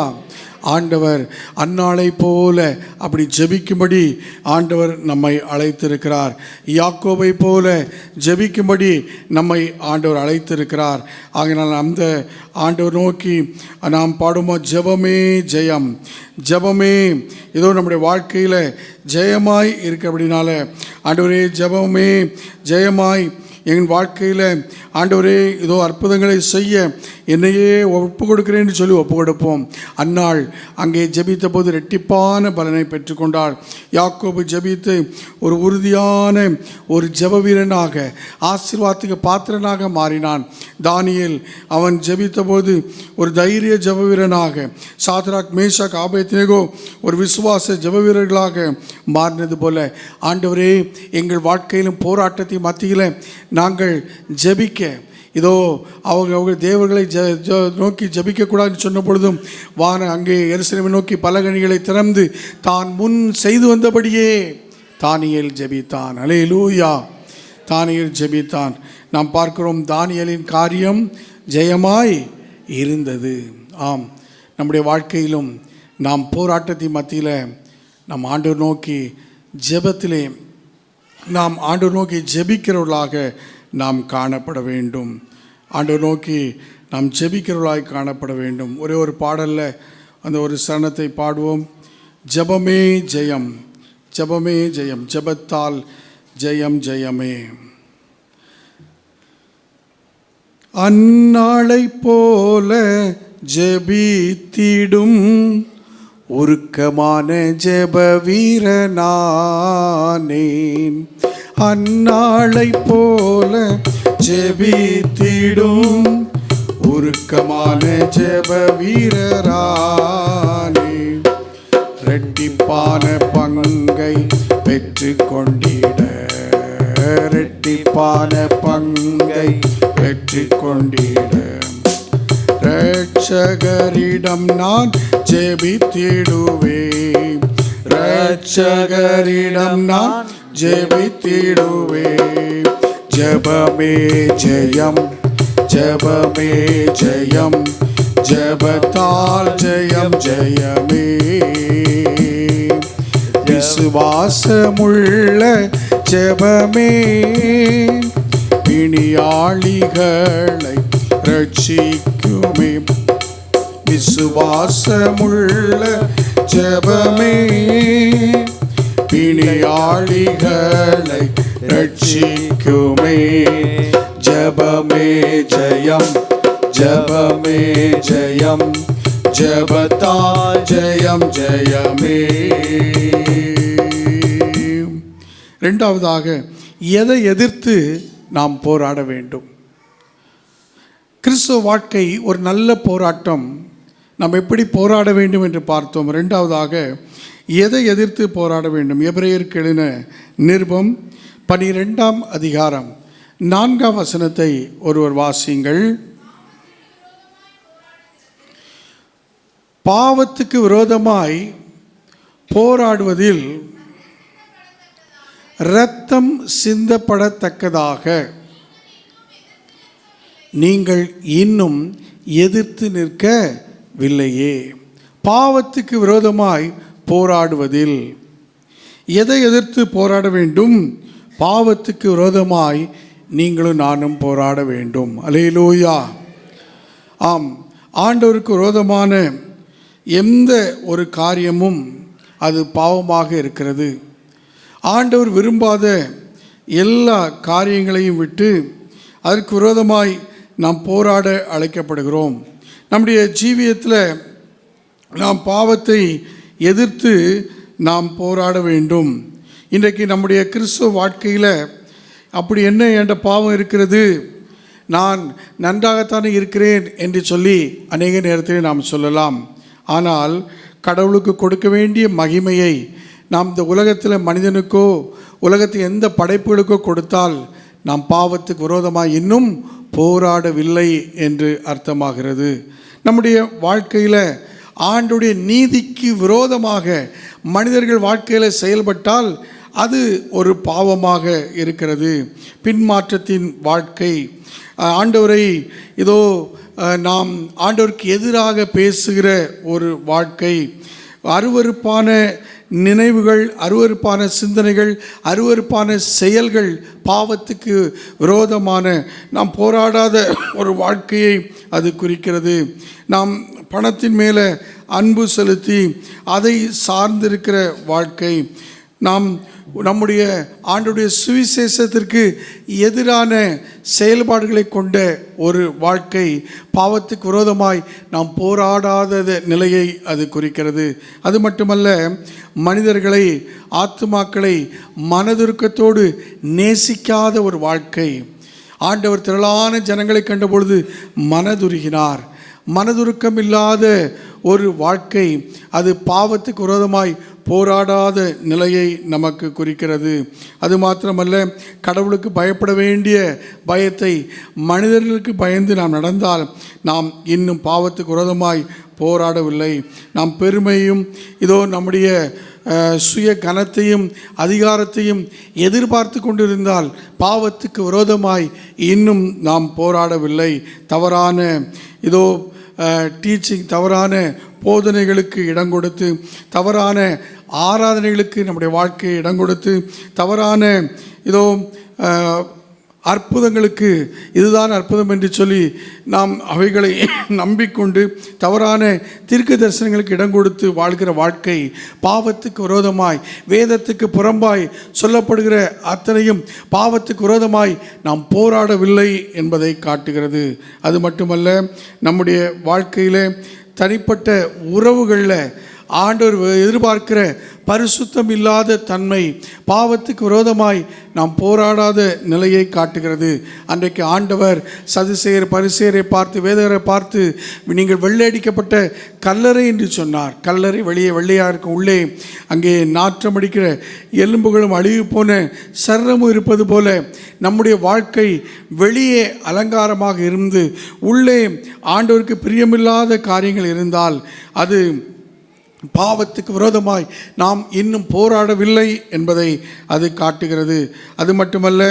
ஆண்டவர் அன்னாளை போல அப்படி ஜெபிக்கும்படி ஆண்டவர் நம்மை அழைத்திருக்கிறார். யாக்கோபை போல ஜெபிக்கும்படி நம்மை ஆண்டவர் அழைத்திருக்கிறார். ஆகையினால் அந்த ஆண்டவர் நோக்கி நாம் பாடுமா, ஜெபமே ஜெயம், ஜெபமே ஏதோ நம்முடைய வாழ்க்கையில் ஜெயமாய் இருக்கு. அப்படினால ஆண்டவரே ஜெபமே ஜெயமாய் என் வாழ்க்கையில் ஆண்டவரே இதோ அற்புதங்களை செய்ய என்னையே ஒப்பு கொடுக்கிறேன்னு சொல்லி ஒப்பு கொடுப்போம். அன்னாள் அங்கே ஜெபித்த போது ரெட்டிப்பான பலனை பெற்றுக்கொண்டாள். யாக்கோபு ஜெபித்து ஒரு உறுதியான ஒரு ஜெப வீரனாக, ஆசீர்வாதத்துக்கு பாத்திரனாக மாறினான். தானியேல் அவன் ஜெபித்த போது ஒரு தைரிய ஜெப வீரனாக, சாத்ராக் மேஷாக் ஆபேத்நேகோ ஒரு விசுவாச ஜெப வீரர்களாக மாறினது போல ஆண்டவரே எங்கள் வாழ்க்கையிலும் போராட்டத்தின் மத்தியில் நாங்கள் ஜெபிக்க, இதோ அவங்க தேவர்களை நோக்கி ஜபிக்கக்கூடாதுன்னு சொன்ன பொழுதும் அங்கே எருசலேமை நோக்கி பலகணிகளை திறந்து தான் முன் செய்து வந்தபடியே தானியேல் ஜெபித்தான். அல்லேலூயா. தானியேல் ஜெபித்தான். நாம் பார்க்கிறோம் தானியேலின் காரியம் ஜெயமாய் இருந்தது. ஆம், நம்முடைய வாழ்க்கையிலும் நாம் போராட்டத்தின் மத்தியில் நம் ஆண்டவர் நோக்கி ஜெபத்திலே நாம் ஆண்டவர் நோக்கி ஜெபிக்கிறவர்களாக நாம் காணப்பட வேண்டும். ஆண்டவர் நோக்கி நாம் ஜெபிக்கிறவர்களாக காணப்பட வேண்டும். ஒரே ஒரு பாடலில் அந்த ஒரு சரணத்தை பாடுவோம். ஜெபமே ஜெயம், ஜெபமே ஜெயம், ஜெபத்தால் ஜெயம் ஜெயமே. அந்நாளை போல ஜெபித்திடும் உருக்கமான ஜெப வீரனானேன். அந்நாளை போல ஜெபித்திடும் உருக்கமான ஜெப வீரரானேன். ரெட்டிப்பான பங்கை பெற்று கொண்டிட, ரெட்டிப்பான பங்கை பெற்று கொண்டிட இரட்சகரிடம் நான் ஜெபித்திடுவேன். இரட்சகரிடம் நான் ஜெபித்திடுவேன். ஜெபமே ஜெயம், ஜெபமே ஜெயம், ஜெபத்தால் ஜெயம் ஜெயமே. விசுவாசமுள்ள ஜெபமே பிணியாளிகளை ரட்சிக்குமே. விசுவாசமுள்ள ஜெபமே பிணியாளிகளை ரட்சிக்குமே. ஜெபமே ஜெயம், ஜெபமே ஜெயம், ஜெபத்தால் ஜெயம் ஜெயமே. இரண்டாவதாக, எதை எதிர்த்து நாம் போராட வேண்டும்? கிறிஸ்துவ வாழ்க்கை ஒரு நல்ல போராட்டம். நாம் எப்படி போராட வேண்டும் என்று பார்த்தோம். இரண்டாவதாக, எதை எதிர்த்து போராட வேண்டும்? எபிரேயருக்கு எழுதின நிருபம் 12ஆம் அதிகாரம் 4ஆம் வசனத்தை ஒருவர் வாசியுங்கள். பாவத்துக்கு விரோதமாய் போராடுவதில் இரத்தம் சிந்தப்படத்தக்கதாக நீங்கள் இன்னும் எதிர்த்து நிற்கவில்லையே. பாவத்துக்கு விரோதமாய் போராடுவதில் எதை எதிர்த்து போராட வேண்டும்? பாவத்துக்கு விரோதமாய் நீங்களும் நானும் போராட வேண்டும். அல்லேலூயா. ஆம், ஆண்டவருக்கு விரோதமான எந்த ஒரு காரியமும் அது பாவமாக இருக்கிறது. ஆண்டவர் விரும்பாத எல்லா காரியங்களையும் விட்டு அதற்கு விரோதமாய் நாம் போராட அழைக்கப்படுகிறோம். நம்முடைய ஜீவியத்தில் நாம் பாவத்தை எதிர்த்து நாம் போராட வேண்டும். இன்றைக்கு நம்முடைய கிறிஸ்துவ வாழ்க்கையில் அப்படி என்ன என்ற பாவம் இருக்கிறது? நான் நன்றாகத்தானே இருக்கிறேன் என்று சொல்லி அநேக நேரத்தில் நாம் சொல்லலாம். ஆனால் கடவுளுக்கு கொடுக்க வேண்டிய மகிமையை நாம் இந்த உலகத்தில் மனிதனுக்கோ உலகத்தில் எந்த படைப்புகளுக்கோ கொடுத்தால் நாம் பாவத்துக்கு விரோதமாக இன்னும் போராடவில்லை என்று அர்த்தமாகிறது. நம்முடைய வாழ்க்கையில் ஆண்டுடைய நீதிக்கு விரோதமாக மனிதர்கள் வாழ்க்கையில் செயல்பட்டால் அது ஒரு பாவமாக இருக்கிறது. பின்மாற்றத்தின் வாழ்க்கை, ஆண்டவரை இதோ நாம் ஆண்டவருக்கு எதிராக பேசுகிற ஒரு வாழ்க்கை, அருவருப்பான நினைவுகள், அருவருப்பான சிந்தனைகள், அருவருப்பான செயல்கள், பாவத்துக்கு விரோதமான நாம் போராடாத ஒரு வாழ்க்கையை அது குறிக்கிறது. நாம் பணத்தின் மேலே அன்பு செலுத்தி அதை சார்ந்திருக்கிற வாழ்க்கை, நாம் நம்முடைய ஆண்டுடைய சுவிசேஷத்திற்கு எதிரான செயல்பாடுகளை கொண்ட ஒரு வாழ்க்கை, பாவத்துக்கு விரோதமாய் நாம் போராடாத நிலையை அது குறிக்கிறது. அது மட்டுமல்ல, மனிதர்களை, ஆத்துமாக்களை மனதுருக்கத்தோடு நேசிக்காத ஒரு வாழ்க்கை. ஆண்டவர் திரளான ஜனங்களை கண்டபொழுது மனதுருகினார். மனதுருக்கம் இல்லாத ஒரு வாழ்க்கை அது பாவத்துக்கு விரோதமாய் போராடாத நிலையை நமக்கு குறிக்கிறது. அது மாத்திரமல்ல, கடவுளுக்கு பயப்பட வேண்டிய பயத்தை மனிதர்களுக்கு பயந்து நாம் நடந்தால் நாம் இன்னும் பாவத்துக்கு விரோதமாய் போராடவில்லை. நாம் பெருமையும் இதோ நம்முடைய சுய கனத்தையும் அதிகாரத்தையும் எதிர்பார்த்து கொண்டிருந்தால் பாவத்துக்கு விரோதமாய் இன்னும் நாம் போராடவில்லை. தவறான இதோ டீச்சிங், தவறான போதனைகளுக்கு இடம் கொடுத்து, தவறான ஆராதனைகளுக்கு நம்முடைய வாழ்க்கையை இடம் கொடுத்து, தவறான அற்புதங்களுக்கு இதுதான் அற்புதம் என்று சொல்லி நாம் அவைகளை நம்பிக்கொண்டு தவறான தீர்க்க தரிசனங்களுக்கு இடம் கொடுத்து வாழ்கிற வாழ்க்கை பாவத்துக்கு விரோதமாய், வேதத்துக்கு புறம்பாய் சொல்லப்படுகிற அத்தனையும் பாவத்துக்கு விரோதமாய் நாம் போராடவில்லை என்பதை காட்டுகிறது. அது மட்டுமல்ல, நம்முடைய வாழ்க்கையில் தனிப்பட்ட உறவுகளில் ஆண்டவர் எதிர்பார்க்கிற பரிசுத்தம் இல்லாத தன்மை, பாவத்துக்கு விரோதமாய் நாம் போராடாத நிலையை காட்டுகிறது. அன்றைக்கு ஆண்டவர் சதுசேயர் பரிசேயரை பார்த்து, வேதகரை பார்த்து, நீங்கள் வெள்ளையடிக்கப்பட்ட கல்லறை என்று சொன்னார். கல்லறை வெளியே வெள்ளையாக இருக்கும், உள்ளே அங்கே நாற்றம் அடிக்கிற எலும்புகளும் அழுகி போன சர்ரமும் இருப்பது போல நம்முடைய வாழ்க்கை வெளியே அலங்காரமாக இருந்து உள்ளே ஆண்டவருக்கு பிரியமில்லாத காரியங்கள் இருந்தால் அது பாவத்துக்கு விரோதமாய் நாம் இன்னும் போராடவில்லை என்பதை அது காட்டுகிறது. அது மட்டுமல்ல,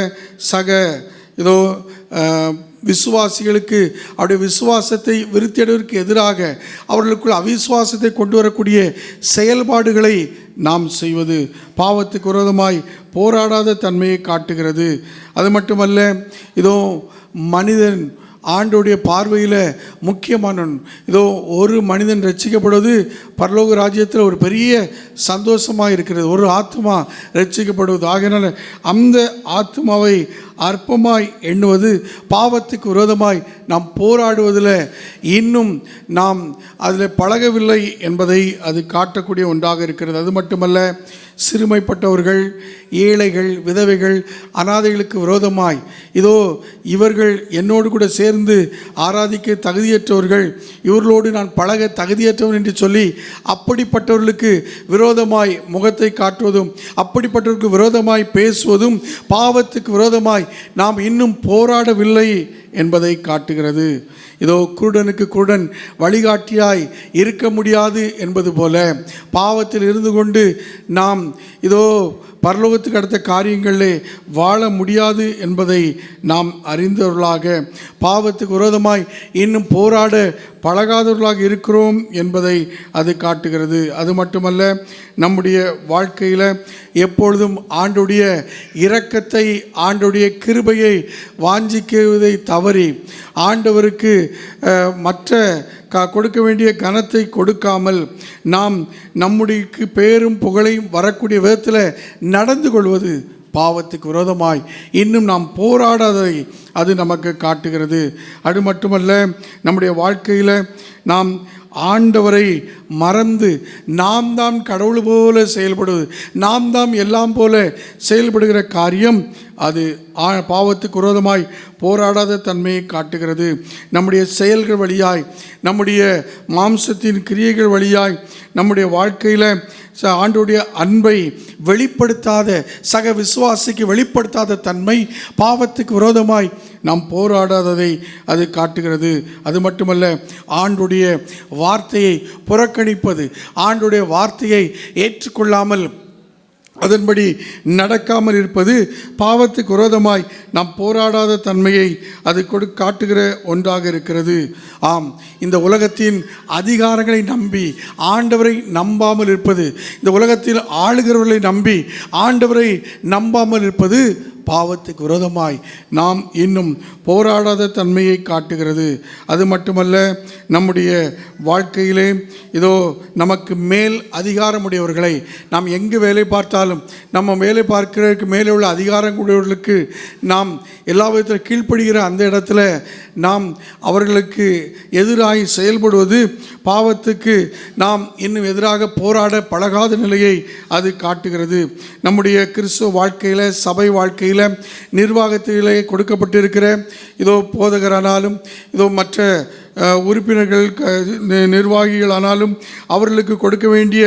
விசுவாசிகளுக்கு அவருடைய விசுவாசத்தை விருத்தியடைவதற்கு எதிராக அவர்களுக்குள் அவிசுவாசத்தை கொண்டு வரக்கூடிய செயல்பாடுகளை நாம் செய்வது பாவத்துக்கு விரோதமாய் போராடாத தன்மையை காட்டுகிறது. அது மட்டுமல்ல, மனிதன் ஆண்டோடைய பார்வையில் முக்கியமானவன். ஒரு மனிதன் ரட்சிக்கப்படுவது பரலோக ராஜ்யத்தில் ஒரு பெரிய சந்தோஷமாக இருக்கிறது. ஒரு ஆத்மா ரட்சிக்கப்படுவது. ஆகையினால அந்த ஆத்மாவை அற்பமாய் எண்ணுவது, பாவத்துக்கு விரோதமாய் நாம் போராடுவதில் இன்னும் நாம் அதில் பழகவில்லை என்பதை அது காட்டக்கூடிய ஒன்றாக இருக்கிறது. அது மட்டுமல்ல, சிறுமைப்பட்டவர்கள், ஏழைகள், விதவைகள், அனாதைகளுக்கு விரோதமாய் இவர்கள் என்னோடு கூட சேர்ந்து ஆராதிக்க தகுதியற்றவர்கள், இவர்களோடு நான் பழக தகுதியற்றவன் என்று சொல்லி அப்படிப்பட்டவர்களுக்கு விரோதமாய் முகத்தை காட்டுவதும், அப்படிப்பட்டவர்களுக்கு விரோதமாய் பேசுவதும் பாவத்துக்கு விரோதமாய் நாம் இன்னும் போராடவில்லை என்பதை காட்டுகிறது. குருடனுக்கு குருடன் வழிகாட்டியாய் இருக்க முடியாது என்பது போல பாவத்தில் இருந்து கொண்டு நாம் பரலோகத்துக்கு அடுத்த காரியங்களிலே வாழ முடியாது என்பதை நாம் அறிந்தவர்களாக பாவத்துக்கு விரோதமாய் இன்னும் போராட பழகாதவர்களாக இருக்கிறோம் என்பதை அது காட்டுகிறது. அது மட்டுமல்ல, நம்முடைய வாழ்க்கையில் எப்பொழுதும் ஆண்டுடைய இரக்கத்தை, ஆண்டுடைய கிருபையை வாஞ்சிக்குவதை தவறி ஆண்டவருக்கு மற்ற கொடுக்க வேண்டிய கனத்தை கொடுக்காமல் நாம் நம்முடைய பேரும் புகழையும் வரக்கூடிய விதத்தில் நடந்து கொள்வது பாவத்துக்கு விரோதமாய் இன்னும் நாம் போராடாததை அது நமக்கு காட்டுகிறது. அது மட்டுமல்ல, நம்முடைய வாழ்க்கையில் நாம் ஆண்டவரை மறந்து நாம் தான் கடவுள் போல செயல்படுவது, நாம் தான் எல்லாம் போல செயல்படுகிற காரியம் அது பாவத்துக்கு விரோதமாய் போராடாத தன்மையை காட்டுகிறது. நம்முடைய செயல்கள் வழியாய், நம்முடைய மாம்சத்தின் கிரியைகள் வழியாய் நம்முடைய வாழ்க்கையில் ஆண்டவருடைய அன்பை வெளிப்படுத்தாத, சக விசுவாசிக்கு வெளிப்படுத்தாத தன்மை பாவத்துக்கு விரோதமாய் நாம் போராடாததை அது காட்டுகிறது. அது மட்டுமல்ல, ஆண்டவருடைய வார்த்தையை புறக்கணிப்பது, ஆண்டவருடைய வார்த்தையை ஏற்றுக்கொள்ளாமல் அதன்படி நடக்காமல் இருப்பது பாவத்துக்கு விரோதமாய் நாம் போராடாத தன்மையை அது காட்டுகிற ஒன்றாக இருக்கிறது. ஆம், இந்த உலகத்தின் அதிகாரங்களை நம்பி ஆண்டவரை நம்பாமல் இருப்பது, இந்த உலகத்தில் ஆளுகிறவர்களை நம்பி ஆண்டவரை நம்பாமல் இருப்பது பாவத்துக்கு விரோதமாய் நாம் இன்னும் போராடாத தன்மையை காட்டுகிறது. அது மட்டுமல்ல, நம்முடைய வாழ்க்கையிலே நமக்கு மேல் அதிகாரமுடையவர்களை நாம் எங்கு வேலை பார்த்தாலும் நம்ம வேலை பார்க்கிறதுக்கு மேலே உள்ள அதிகாரமுடையவர்களுக்கு நாம் எல்லா விதத்தில் கீழ்ப்படுகிற அந்த இடத்துல நாம் அவர்களுக்கு எதிராக செயல்படுவது பாவத்துக்கு நாம் இன்னும் எதிராக போராட பழகாத நிலையை அது காட்டுகிறது. நம்முடைய கிறிஸ்துவ வாழ்க்கையில், சபை வாழ்க்கையில், நிர்வாகத்திலே கொடுக்கப்பட்டிருக்கிற போதகரானாலும் மற்ற உறுப்பினர்கள், நிர்வாகிகளானாலும் அவர்களுக்கு கொடுக்க வேண்டிய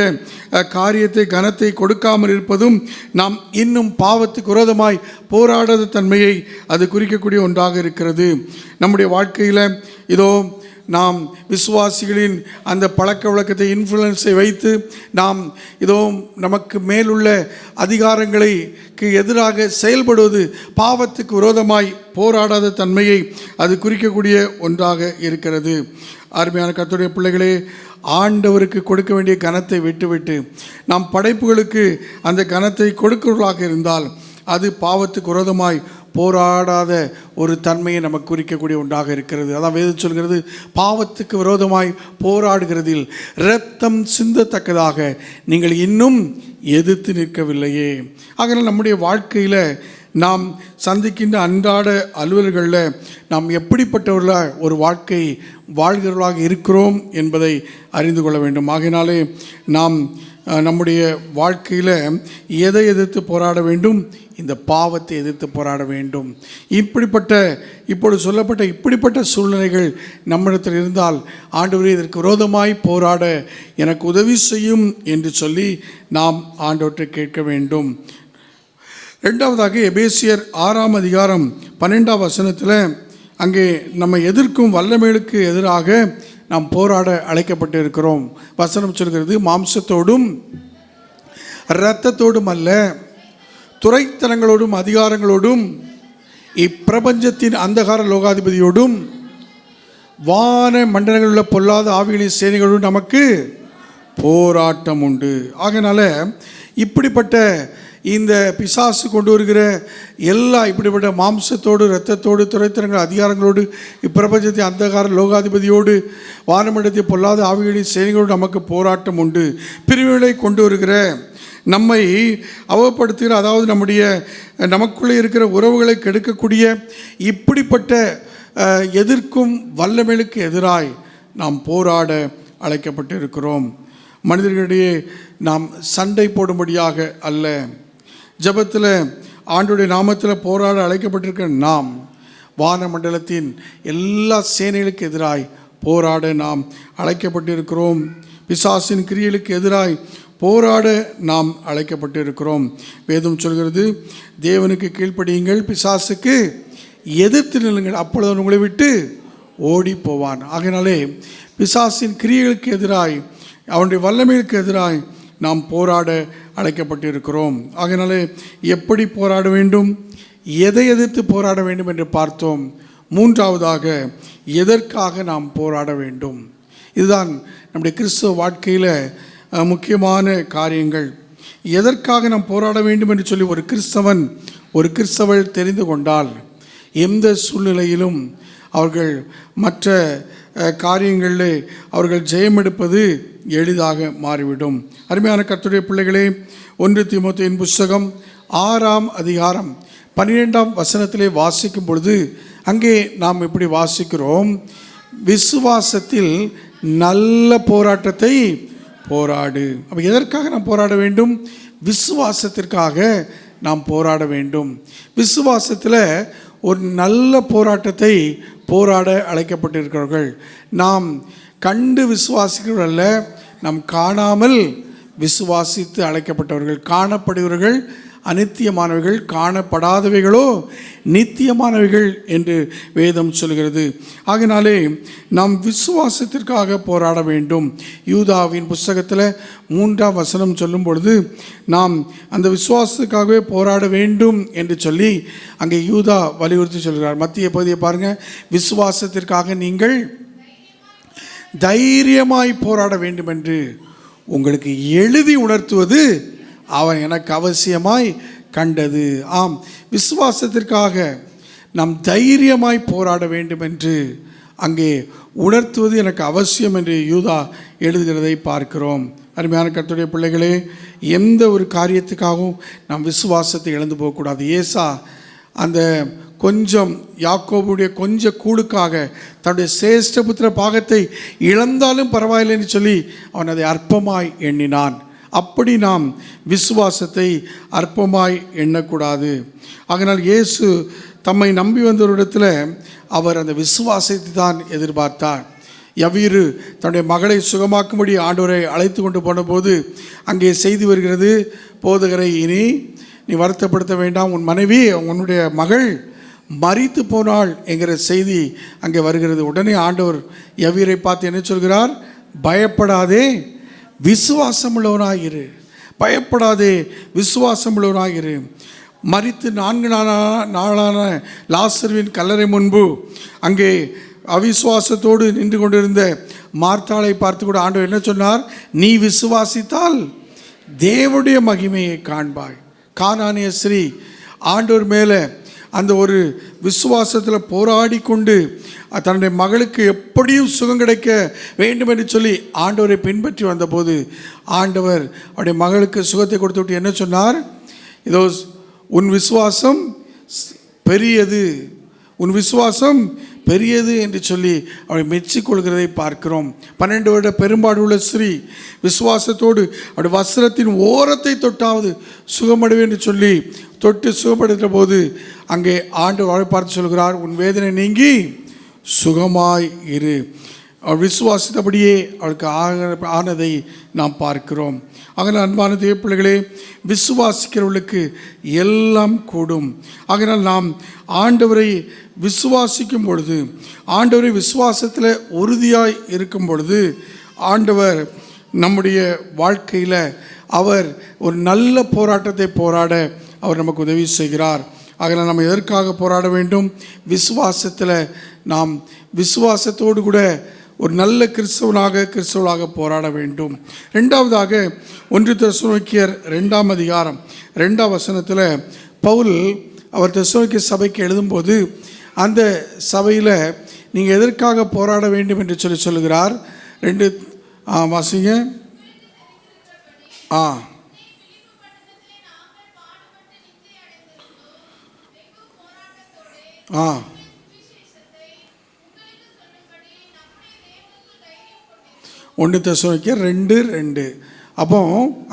காரியத்தை, கனத்தை கொடுக்காமல் இருப்பதும் நாம் இன்னும் பாவத்துக்கு விரோதமாய் போராடாத தன்மையை அது குறிக்கக்கூடிய ஒன்றாக இருக்கிறது. நம்முடைய வாழ்க்கையில் நாம் விசுவாசிகளின் அந்த பழக்க வழக்கத்தை, இன்ஃப்ளூயன்ஸை வைத்து நாம் நமக்கு மேலுள்ள அதிகாரங்களுக்கு எதிராக செயல்படுவது பாவத்துக்கு விரோதமாய் போராடாத தன்மையை அது குறிக்கக்கூடிய ஒன்றாக இருக்கிறது. அருமையான கர்த்தருடைய பிள்ளைகளே, ஆண்டவருக்கு கொடுக்க வேண்டிய கனத்தை விட்டுவிட்டு நாம் படைப்புகளுக்கு அந்த கனத்தை கொடுக்கிறவர்களாக இருந்தால் அது பாவத்துக்கு விரோதமாய் போராடாத ஒரு தன்மையை நமக்கு குறிக்கக்கூடிய ஒன்றாக இருக்கிறது. அதான் வேதம் சொல்கிறது, பாவத்துக்கு விரோதமாய் போராடுகிறதில் இரத்தம் சிந்தத்தக்கதாக நீங்கள் இன்னும் எதிர்த்து நிற்கவில்லையே. ஆகையால் நம்முடைய வாழ்க்கையில் நாம் சந்திக்கின்ற அன்றாட அலுவல்களில் நாம் எப்படிப்பட்டவர்களாக ஒரு வாழ்க்கை வாழ்கிறவர்களாக இருக்கிறோம் என்பதை அறிந்து கொள்ள வேண்டும். ஆகையினாலே நாம் நம்முடைய வாழ்க்கையில் எதை எதிர்த்து போராட வேண்டும்? இந்த பாவத்தை எதிர்த்து போராட வேண்டும். இப்பொழுது சொல்லப்பட்ட இப்படிப்பட்ட சூழ்நிலைகள் நம்மிடத்தில் இருந்தால், ஆண்டவரே இதற்கு விரோதமாய் போராட எனக்கு உதவி செய்யும் என்று சொல்லி நாம் ஆண்டவற்றை கேட்க வேண்டும். ரெண்டாவதாக எபேசியர் 6ஆம் அதிகாரம் 12ஆம் வசனத்தில் அங்கே நம்ம எதிர்க்கும் வல்லமைகளுக்கு எதிராக நாம் போராட அழைக்கப்பட்டு இருக்கிறோம். வசனம் சொல்கிறது, மாம்சத்தோடும் இரத்தத்தோடும் அல்ல, துரைத்தனங்களோடும் அதிகாரங்களோடும் இப்பிரபஞ்சத்தின் அந்தகார லோகாதிபதியோடும் வான மண்டலங்களில் உள்ள பொல்லாத ஆவிகளின் சேனைகளோடும் நமக்கு போராட்டம் உண்டு. ஆகையினால இப்படிப்பட்ட இந்த பிசாசு கொண்டு வருகிற இப்படிப்பட்ட மாம்சத்தோடு இரத்தத்தோடு துரைத்தனங்கள் அதிகாரங்களோடு இப்பிரபஞ்சத்தின் அந்தகார லோகாதிபதியோடு வானமண்டலத்தை பொல்லாத ஆவிகளின் சேனைகளோடு நமக்கு போராட்டம் உண்டு. பிரிவுகளை கொண்டு வருகிற, நம்மை அவப்படுத்துகிற, அதாவது நமக்குள்ளே இருக்கிற உறவுகளை கெடுக்கக்கூடிய இப்படிப்பட்ட எதிர்க்கும் வல்லமைகளுக்கு எதிராய் நாம் போராட அழைக்கப்பட்டு இருக்கிறோம். மனிதர்களிடையே நாம் சண்டை போடும்படியாக அல்ல, ஜெபத்தில் ஆண்டவருடைய நாமத்தில் போராட அழைக்கப்பட்டிருக்கிற நாம் வானமண்டலத்தின் எல்லா சேனைகளுக்கு எதிராய் போராட நாம் அழைக்கப்பட்டு இருக்கிறோம். பிசாசின் கிரியைகளுக்கு எதிராய் போராட நாம் அழைக்கப்பட்டு இருக்கிறோம். வேதம் சொல்கிறது, தேவனுக்கு கீழ்ப்படியுங்கள், பிசாசுக்கு எதிர்த்து நில்லுங்கள், அப்பொழுது உங்களை விட்டு ஓடி போவான். ஆகையினாலே பிசாசின் கிரியைகளுக்கு எதிராய், அவனுடைய வல்லமைகளுக்கு எதிராய் நாம் போராட அழைக்கப்பட்டு இருக்கிறோம். ஆகையினாலே எப்படி போராட வேண்டும், எதை எதிர்த்து போராட வேண்டும் என்று பார்த்தோம். மூன்றாவதாக, எதற்காக நாம் போராட வேண்டும். இதுதான் நம்முடைய கிறிஸ்தவ வாழ்க்கையில் முக்கியமான காரியங்கள். எதற்காக நாம் போராட வேண்டும் என்று சொல்லி ஒரு கிறிஸ்தவள் தெரிந்து கொண்டால், எந்த சூழ்நிலையிலும் அவர்கள் மற்ற காரியங்களில் அவர்கள் ஜெயமெடுப்பது எளிதாக மாறிவிடும். அருமையான கர்த்தருடைய பிள்ளைகளே, 1 தீமோத்தேயுவின் புஸ்தகம் 6ஆம் அதிகாரம் 12ஆம் வசனத்திலே வாசிக்கும் பொழுது அங்கே நாம் இப்படி வாசிக்கிறோம், விசுவாசத்தில் நல்ல போராட்டத்தை போராடு. அப்போ எதற்காக நாம் போராட வேண்டும்? விசுவாசத்திற்காக நாம் போராட வேண்டும். விசுவாசத்தில் ஒரு நல்ல போராட்டத்தை போராட அழைக்கப்பட்டிருக்கிறவர்கள். நாம் கண்டு விசுவாசிக்கிறவர்கள் அல்ல, நாம் காணாமல் விசுவாசித்து அழைக்கப்பட்டவர்கள். காணப்படுகிறவர்கள் அநித்தியமானவைகள், காணப்படாதவைகளோ நித்தியமானவைகள் என்று வேதம் சொல்கிறது. ஆகினாலே நாம் விசுவாசத்திற்காக போராட வேண்டும். யூதாவின் புஸ்தகத்தில் 3ஆம் வசனம் சொல்லும் பொழுது நாம் அந்த விசுவாசத்துக்காகவே போராட வேண்டும் என்று சொல்லி அங்கே யூதா வலியுறுத்தி சொல்கிறார். மத்திய பகுதியை பாருங்கள், விசுவாசத்திற்காக நீங்கள் தைரியமாய் போராட வேண்டும் என்று உங்களுக்கு எழுதி உணர்த்துவது அவன் எனக்கு அவசியமாய் கண்டது. ஆம், விசுவாசத்திற்காக நாம் தைரியமாய் போராட வேண்டும் என்று அங்கே உணர்த்துவது எனக்கு அவசியம் என்று யூதா எழுதுகிறதை பார்க்கிறோம். அருமையான கர்த்தருடைய பிள்ளைகளே, எந்த ஒரு காரியத்துக்காகவும் நாம் விசுவாசத்தை இழந்து போகக்கூடாது. ஏசா அந்த கொஞ்சம் யாக்கோபுடைய கொஞ்சம் கூடுக்காக தன்னுடைய சிரேஷ்டபுத்திர பாகத்தை இழந்தாலும் பரவாயில்லைன்னு சொல்லி அவன் அதை அற்பமாய் எண்ணினான். அப்படி நாம் விசுவாசத்தை அற்பமாய் எண்ணக்கூடாது. ஆகையால் இயேசு தம்மை நம்பி வந்தவரிடத்தில் அவர் அந்த விசுவாசத்தை தான் எதிர்பார்த்தார். யவீரு தன்னுடைய மகளை சுகமாக்கும்படி ஆண்டவரை அழைத்து கொண்டு போனபோது அங்கே செய்தி வருகிறது, போதகரை இனி நீ வருத்தப்படுத்த வேண்டாம், உன் மனைவி உன்னுடைய மகள் மரித்து போனாள் என்கிற செய்தி அங்கே வருகிறது. உடனே ஆண்டவர் யவீரை பார்த்து என்ன சொல்கிறார்? பயப்படாதே, விசுவாசம் உள்ளவனாயிரு. பயப்படாதே, விசுவாசம் உள்ளவனாயிரு. மரித்து 4 நாளான லாசருவின் கல்லறை முன்பு அங்கே அவிசுவாசத்தோடு நின்று கொண்டிருந்த மார்த்தாளை பார்த்து கூட ஆண்டவர் என்ன சொன்னார்? நீ விசுவாசித்தால் தேவனுடைய மகிமையை காண்பாய். கானானிய ஸ்ரீ ஆண்டவர் மேலே அந்த ஒரு விசுவாசத்தில் போராடி கொண்டு தன்னுடைய மகளுக்கு எப்படியும் சுகம் கிடைக்க வேண்டும் என்று சொல்லி ஆண்டவரை பின்பற்றி வந்தபோது ஆண்டவர் அவருடைய மகளுக்கு சுகத்தை கொடுத்து விட்டு என்ன சொன்னார்? இதோ உன் விசுவாசம் பெரியது, உன் விசுவாசம் பெரியது என்று சொல்லி அவரை மெச்சிக்கொள்கிறதை பார்க்கிறோம். 12 வருட பெரும்பாடு உள்ள ஸ்ரீ விசுவாசத்தோடு அவருடைய வஸ்திரத்தின் ஓரத்தை தொட்டாவது சுகமடைவு என்று சொல்லி தொட்டு சுகப்படுத்த போது அங்கே ஆண்டவர் அவரை பார்த்து சொல்கிறார், உன் வேதனை நீங்கி சுகமாய் இரு. அவள் விசுவாசித்தபடியே அவளுக்கு ஆனதை நாம் பார்க்கிறோம். ஆகையால் அன்பான தேவ பிள்ளைகளே, விசுவாசிக்கிறவர்களுக்கு எல்லாம் கூடும். ஆகையால் நாம் ஆண்டவரை விசுவாசிக்கும் பொழுது, ஆண்டவரை விசுவாசத்தில் உறுதியாய் இருக்கும் பொழுது, ஆண்டவர் நம்முடைய வாழ்க்கையில் அவர் ஒரு நல்ல போராட்டத்தை போராட அவர் நமக்கு உதவி செய்கிறார். ஆகையால் நம்ம எதற்காக போராட வேண்டும்? விசுவாசத்தில் நாம் விசுவாசத்தோடு கூட ஒரு நல்ல கிறிஸ்தவளாக போராட வேண்டும். ரெண்டாவதாக 1 தெசலோனிக்கேயர் 2ஆம் அதிகாரம் 2ஆம் வசனத்தில் பவுல் அவர் தெசலோனிக்கே சபைக்கு எழுதும்போது அந்த சபையில் நீங்கள் எதற்காக போராட வேண்டும் என்று சொல்லுகிறார். 2 வாசிங்க. ஒன்று தெசலோனிக்கேயர் 2:2. அப்போ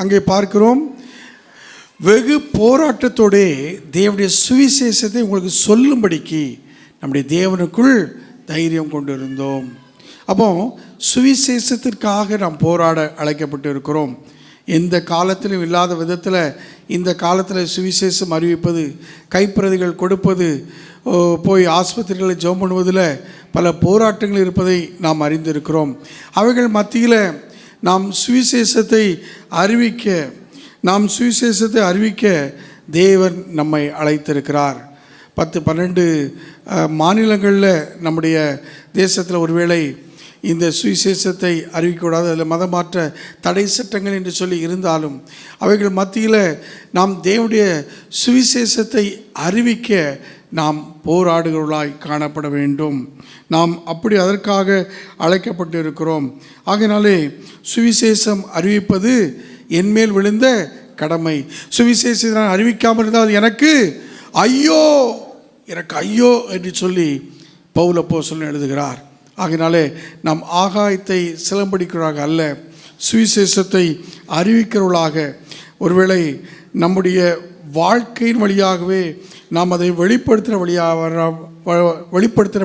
அங்கே பார்க்கிறோம், வெகு போராட்டத்தோடே தேவனுடைய சுவிசேஷத்தை உங்களுக்கு சொல்லும்படிக்கு நம்முடைய தேவனுக்குள் தைரியம் கொண்டு இருந்தோம். அப்போ சுவிசேஷத்திற்காக நாம் போராட அழைக்கப்பட்டு இருக்கிறோம். எந்த காலத்திலும் இல்லாத விதத்தில் இந்த காலத்தில் சுவிசேஷம் அறிவிப்பது, கைப்பிரதிகள் கொடுப்பது, போய் ஆஸ்பத்திரிகளில் ஜெபம் பண்ணுவதில் பல போராட்டங்கள் இருப்பதை நாம் அறிந்திருக்கிறோம். அவைகள் மத்தியில் நாம் சுவிசேஷத்தை அறிவிக்க தேவன் நம்மை அழைத்திருக்கிறார். 10-12 மாநிலங்களில் நம்முடைய தேசத்தில் ஒருவேளை இந்த சுவிசேஷத்தை அறிவிக்கக்கூடாது, அதில் மதமாற்ற தடை சட்டங்கள் என்று சொல்லி இருந்தாலும் அவைகள் மத்தியில் நாம் தேவனுடைய சுவிசேஷத்தை அறிவிக்க நாம் போராடுகிறவர்களாய் காணப்பட வேண்டும். நாம் அப்படி அதற்காக அழைக்கப்பட்டு இருக்கிறோம். ஆகையினாலே சுவிசேஷம் அறிவிப்பது என்மேல் விழுந்த கடமை. சுவிசேஷத்தை நான் அறிவிக்காமல் இருந்தால் எனக்கு ஐயோ என்று சொல்லி பவுல் அப்போஸ்தலன் எழுதுகிறார். ஆகையினாலே நாம் ஆகாயத்தை சிலம்படிக்கிறவர்களாக அல்ல, சுவிசேஷத்தை அறிவிக்கிறவர்களாக, ஒருவேளை நம்முடைய வாழ்க்கையின் வழியாகவே நாம் அதை வெளிப்படுத்துகிற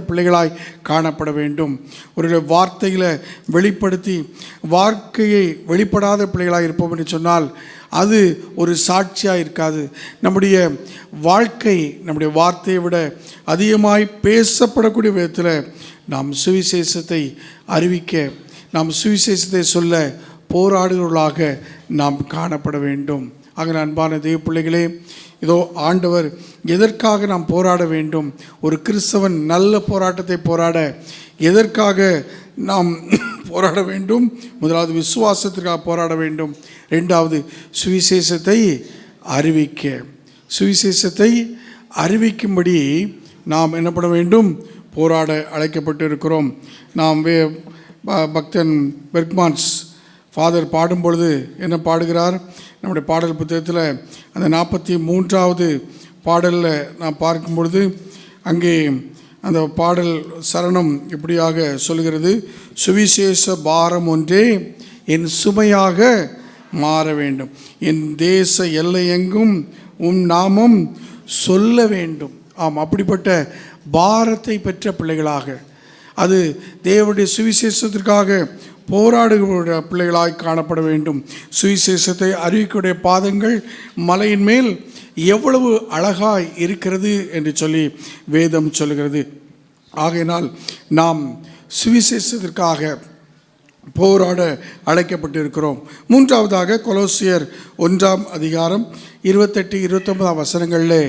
பிள்ளைகளாய் காணப்பட வேண்டும். ஒரு வார்த்தையில் வெளிப்படுத்தி வாழ்க்கையை வெளிப்படாத பிள்ளைகளாக இருப்போம் என்று சொன்னால் அது ஒரு சாட்சியாக இருக்காது. நம்முடைய வாழ்க்கை நம்முடைய வார்த்தையை விட அதிகமாய் பேசப்படக்கூடிய விதத்தில் நாம் சுவிசேஷத்தை அறிவிக்க, நாம் சுவிசேஷத்தை சொல்ல போராடுகிறவர்களாக நாம் காணப்பட வேண்டும். ஆக அன்பான தேவ பிள்ளைகளே, இதோ ஆண்டவர் எதற்காக நாம் போராட வேண்டும்? ஒரு கிறிஸ்தவன் நல்ல போராட்டத்தை போராட எதற்காக நாம் போராட வேண்டும்? முதலாவது விசுவாசத்திற்காக போராட வேண்டும். ரெண்டாவது சுவிசேஷத்தை அறிவிக்கும்படி நாம் என்ன பண்ண வேண்டும்? போராட அழைக்கப்பட்டு இருக்கிறோம். நாம் பக்தன் பெர்க்மான்ஸ் ஃபாதர் பாடும் பொழுது என்ன பாடுகிறார்? நம்முடைய பாடல் புத்தகத்தில் அந்த 43வது பாடலில் நாம் பார்க்கும் பொழுது அங்கே அந்த பாடல் சரணம் இப்படியாக சொல்கிறது: சுவிசேஷ பாரம் ஒன்றே என் சுமையாக மாற வேண்டும், என் தேச எல்லையெங்கும் உம் நாமம் சொல்ல வேண்டும். அப்படிப்பட்ட பாரத்தை பெற்ற பிள்ளைகளாக, அது தேவனுடைய சுவிசேஷத்திற்காக போராடுகிற பிள்ளைகளாய் காணப்பட வேண்டும். சுவிசேஷத்தை அறிவிக்கக்கூடிய பாதங்கள் மலையின் மேல் எவ்வளவு அழகாய் இருக்கிறது என்று சொல்லி வேதம் சொல்கிறது. ஆகையினால் நாம் சுவிசேஷத்திற்காக போராட அழைக்கப்பட்டு இருக்கிறோம். மூன்றாவதாக கொலோசியர் 1ஆம் அதிகாரம் 28-29 வசனங்களில்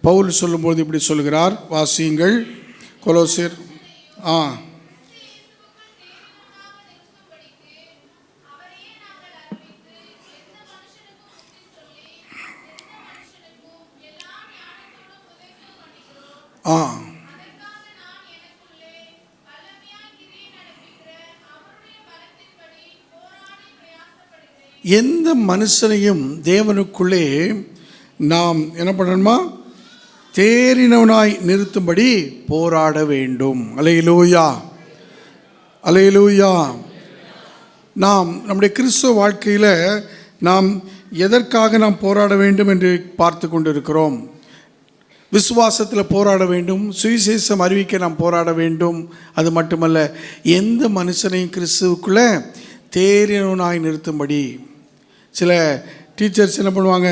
பவுல் சொல்லும்போது இப்படி சொல்கிறார். வாசியுங்கள். கொலோசியர் ஆ ஆ எந்த மனுஷனையும் தேவனுக்குள்ளே நாம் என்ன பண்ணணுமா? தேறினவனாய் நிறுத்தும்படி போராட வேண்டும். அல்லேலூயா, அல்லேலூயா. நாம் நம்முடைய கிறிஸ்துவ வாழ்க்கையில் நாம் எதற்காக நாம் போராட வேண்டும் என்று பார்த்து கொண்டிருக்கிறோம். விசுவாசத்தில் போராட வேண்டும், சுவிசேஷம் அறிவிக்க நாம் போராட வேண்டும். அது மட்டுமல்ல, எந்த மனுஷனையும் கிறிஸ்துவுக்குள்ளே தேறினவனாய் நிறுத்தும்படி. சில டீச்சர்ஸ் என்ன பண்ணுவாங்க,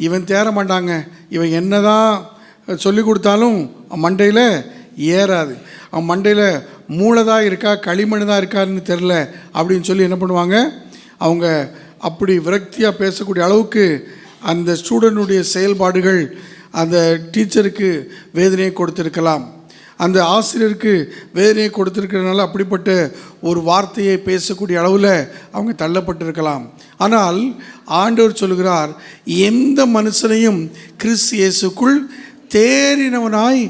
இவன் தேற மாட்டாங்க, இவன் என்ன தான் சொல்லி கொடுத்தாலும் மண்டையில் ஏறாது, அவன் மண்டையில் மூளை தான் இருக்கா களிமண் தான் இருக்கான்னு தெரில அப்படின்னு சொல்லி என்ன பண்ணுவாங்க, அவங்க அப்படி விரக்தியாக பேசக்கூடிய அளவுக்கு அந்த ஸ்டூடெண்ட்டுடைய செயல்பாடுகள் அந்த டீச்சருக்கு வேதனையை கொடுத்துருக்கலாம், அந்த ஆசிரியருக்கு வேதனையை கொடுத்துருக்கிறதுனால அப்படிப்பட்ட ஒரு வார்த்தையை பேசக்கூடிய அளவில் அவங்க தள்ளப்பட்டிருக்கலாம். ஆனால் ஆண்டவர் சொல்கிறார், எந்த மனுஷனையும் கிறிஸ்து இயேசுக்குள் தேறினவனாய்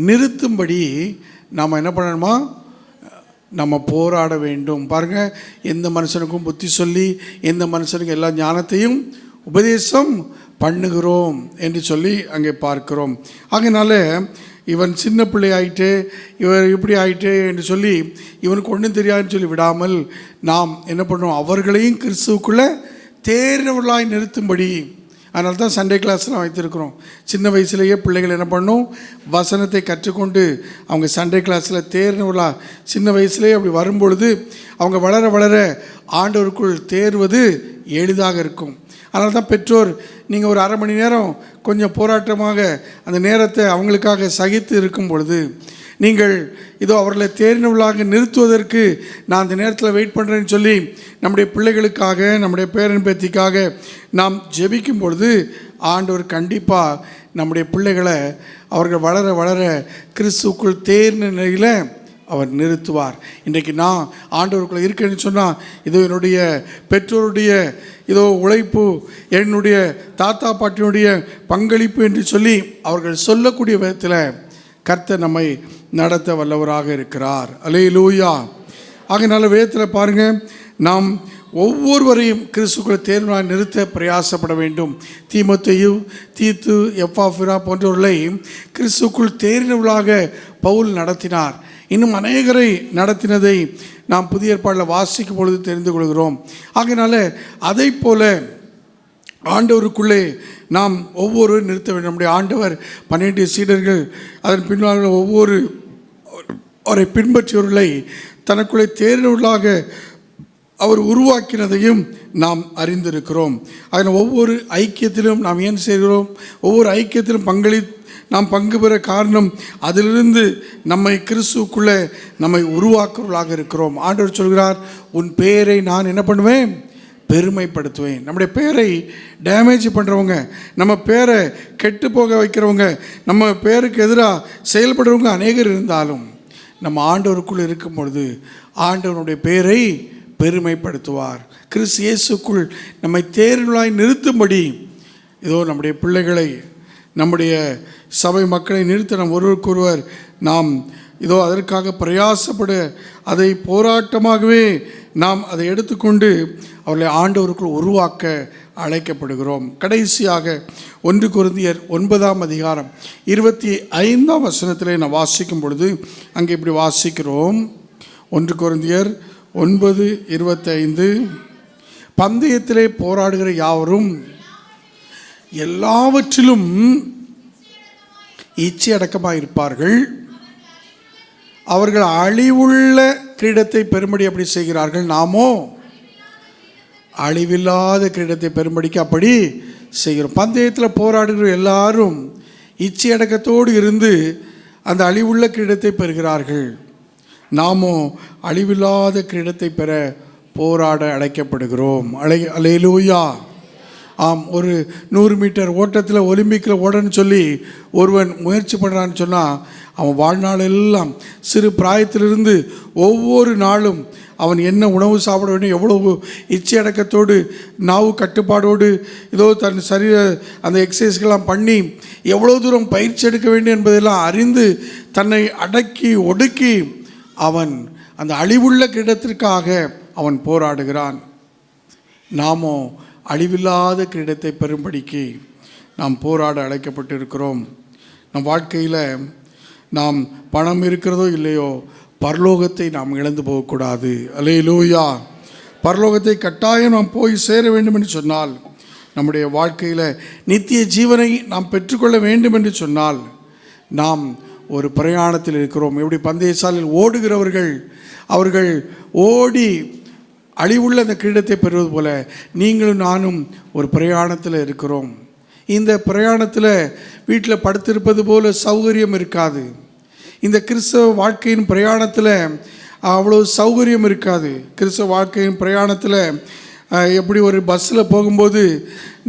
நிறுத்தும்படி நாம் என்ன பண்ணணுமா? நம்ம போராட வேண்டும். பாருங்கள், எந்த மனுஷனுக்கும் புத்தி சொல்லி எந்த மனுஷனுக்கும் எல்லா ஞானத்தையும் உபதேசம் பண்ணுகிறோம் என்று சொல்லி அங்கே பார்க்கிறோம். அதனால இவன் சின்ன பிள்ளை ஆயிட்டு, இவர் இப்படி ஆயிட்டு என்று சொல்லி இவனுக்கு ஒன்றும் தெரியாதுன்னு சொல்லி விடாமல் நாம் என்ன பண்ணுறோம், அவர்களையும் கிறிஸ்துவுக்குள்ளே தேறினவர்களாய் நிறுத்தும்படி. அதனால தான் சண்டே கிளாஸ்லாம் வைத்திருக்கிறோம். சின்ன வயசுலேயே பிள்ளைகள் என்ன பண்ணும், வசனத்தை கற்றுக்கொண்டு அவங்க சண்டே கிளாஸில் தேறினவர்களாக சின்ன வயசுலேயே அப்படி வரும்பொழுது அவங்க வளர வளர ஆண்டவருக்குள் தேர்வது எளிதாக இருக்கும். அதனால தான் பெற்றோர் நீங்கள் ஒரு அரை மணி நேரம் கொஞ்சம் போராட்டமாக அந்த நேரத்தை அவங்களுக்காக சகித்து இருக்கும் பொழுது, நீங்கள் இதோ அவர்களை தேறினவர்களாக நிறுத்துவதற்கு நான் அந்த நேரத்தில் வெயிட் பண்ணுறேன்னு சொல்லி நம்முடைய பிள்ளைகளுக்காக நம்முடைய பேரன் பேத்திக்காக நாம் ஜெபிக்கும் பொழுது ஆண்டவர் கண்டிப்பாக நம்முடைய பிள்ளைகளை அவர்கள் வளர வளர கிறிஸ்துவுக்குள் தேறின நிலையில் அவர் நிறுத்துவார். இன்றைக்கு நான் ஆண்டவருக்குள்ளே இருக்கேன்னு சொன்னால், இதோ என்னுடைய பெற்றோருடைய இதோ உழைப்பு, என்னுடைய தாத்தா பாட்டினுடைய பங்களிப்பு என்று சொல்லி அவர்கள் சொல்லக்கூடிய விதத்தில் கர்த்தர் நம்மை நடத்த வல்லவராக இருக்கிறார். அல்லேலூயா. ஆகையினால வேதத்தில் பாருங்கள், நாம் ஒவ்வொருவரையும் கிறிஸ்துக்குள்ளே தேர்வாக நிறுத்த பிரயாசப்பட வேண்டும். தீமோத்தேயு, தீத்து, எப்பாப்பிரா போன்றவர்களை கிறிஸ்துக்குள் தேறினவர்களாக பவுல் நடத்தினார். இன்னும் அநேகரை நடத்தினதை நாம் புதிய ஏற்பாட்டில் வாசிக்கும் பொழுது தெரிந்து கொள்கிறோம். ஆகையினால அதை போல ஆண்டவருக்குள்ளே நாம் ஒவ்வொரு நிறுத்த வேண்டும். நம்முடைய ஆண்டவர் 12 சீடர்கள் அதன் பின்னால் ஒவ்வொரு அவரை பின்பற்றியவர்களை தனக்குள்ளே தேர்ந்தவர்களாக அவர் உருவாக்கினதையும் நாம் அறிந்திருக்கிறோம். அதில் ஒவ்வொரு ஐக்கியத்திலும் நாம் ஏன் செய்கிறோம், ஒவ்வொரு ஐக்கியத்திலும் நாம் பங்கு பெற காரணம், அதிலிருந்து நம்மை கிறிஸ்துவுக்குள்ளே நம்மை உருவாக்குவர்களாக இருக்கிறோம். ஆண்டவர் சொல்கிறார், உன் பெயரை நான் என்ன பண்ணுவேன், பெருமைப்படுத்துவேன். நம்முடைய பேரை டேமேஜ் பண்ணுறவங்க, நம்ம பேரை கெட்டு போக வைக்கிறவங்க, நம்ம பேருக்கு எதிராக செயல்படுறவங்க அநேகர் இருந்தாலும் நம்ம ஆண்டவருக்குள் இருக்கும் பொழுது ஆண்டவனுடைய பேரை பெருமைப்படுத்துவார். கிறிஸ்து இயேசுக்குள் நம்மை தேர்வுகளாய் நிறுத்தும்படி இதோ நம்முடைய பிள்ளைகளை, நம்முடைய சபை மக்களை நிறுத்த நாம் ஒருவருக்கொருவர் நாம் இதோ அதற்காக பிரயாசப்பட, அதை போராட்டமாகவே நாம் அதை எடுத்துக்கொண்டு அவர்களை ஆண்டவருக்குள் உருவாக்க அழைக்கப்படுகிறோம். கடைசியாக 1 கொரிந்தியர் 9 அதிகாரம் 25 நான் வாசிக்கும் பொழுது அங்கே இப்படி வாசிக்கிறோம். 1 கொரிந்தியர் 9:25, பந்தயத்திலே போராடுகிற யாவரும் எல்லாவற்றிலும் இச்சை அடக்கமாக இருப்பார்கள், அவர்கள் அழிவுள்ள கிரீடத்தை பெறும்படி அப்படி செய்கிறார்கள், நாமோ அழிவில்லாத கிரீடத்தை பெறும்படிக்கு அப்படி செய்கிறோம். பந்தயத்தில் போராடுகிற எல்லாரும் இச்சை அடக்கத்தோடு இருந்து அந்த அழிவுள்ள கிரீடத்தை பெறுகிறார்கள், நாமோ அழிவில்லாத கிரீடத்தை பெற போராட அழைக்கப்படுகிறோம். அல்லேலூயா. ஆம், ஒரு 100 மீட்டர் ஓட்டத்தில் ஒலிம்பிக்கில் ஓடன்னு சொல்லி ஒருவன் முயற்சி பண்ணுறான்னு சொன்னால் அவன் வாழ்நாள் எல்லாம் சிறு பிராயத்திலிருந்து ஒவ்வொரு நாளும் அவன் என்ன உணவு சாப்பிட வேண்டும், எவ்வளவு இச்சை அடக்கத்தோடு நாவு கட்டுப்பாடோடு ஏதோ தன் சரீர அந்த எக்ஸசைஸ்கெல்லாம் பண்ணி எவ்வளோ தூரம் பயிற்சி எடுக்க வேண்டும் என்பதெல்லாம் அறிந்து தன்னை அடக்கி ஒடுக்கி அவன் அந்த அழிவுள்ள கிரீடத்திற்காக அவன் போராடுகிறான். நாமோ அழிவில்லாத கிரீடத்தை பெறும்படிக்கு நாம் போராட அழைக்கப்பட்டிருக்கிறோம். நம் வாழ்க்கையில் நாம் பணம் இருக்கிறதோ இல்லையோ பரலோகத்தை நாம் இழந்து போகக்கூடாது. அல்லேலூயா. பரலோகத்தை கட்டாயம் நாம் போய் சேர வேண்டும் என்று சொன்னால், நம்முடைய வாழ்க்கையில் நித்திய ஜீவனை நாம் பெற்றுக்கொள்ள வேண்டும் என்று சொன்னால், நாம் ஒரு பிரயாணத்தில் இருக்கிறோம். எப்படி பந்தயசாலையில் ஓடுகிறவர்கள் அவர்கள் ஓடி அழிவுள்ள அந்த கிரீடத்தை பெறுவது போல நீங்களும் நானும் ஒரு பிரயாணத்தில் இருக்கிறோம். இந்த பிரயாணத்தில் வீட்டில் படுத்திருப்பது போல சௌகரியம் இருக்காது. இந்த கிறிஸ்தவ வாழ்க்கையின் பிரயாணத்தில் அவ்வளோ சௌகரியம் இருக்காது. கிறிஸ்தவ வாழ்க்கையின் பிரயாணத்தில் எப்படி ஒரு பஸ்ஸில் போகும்போது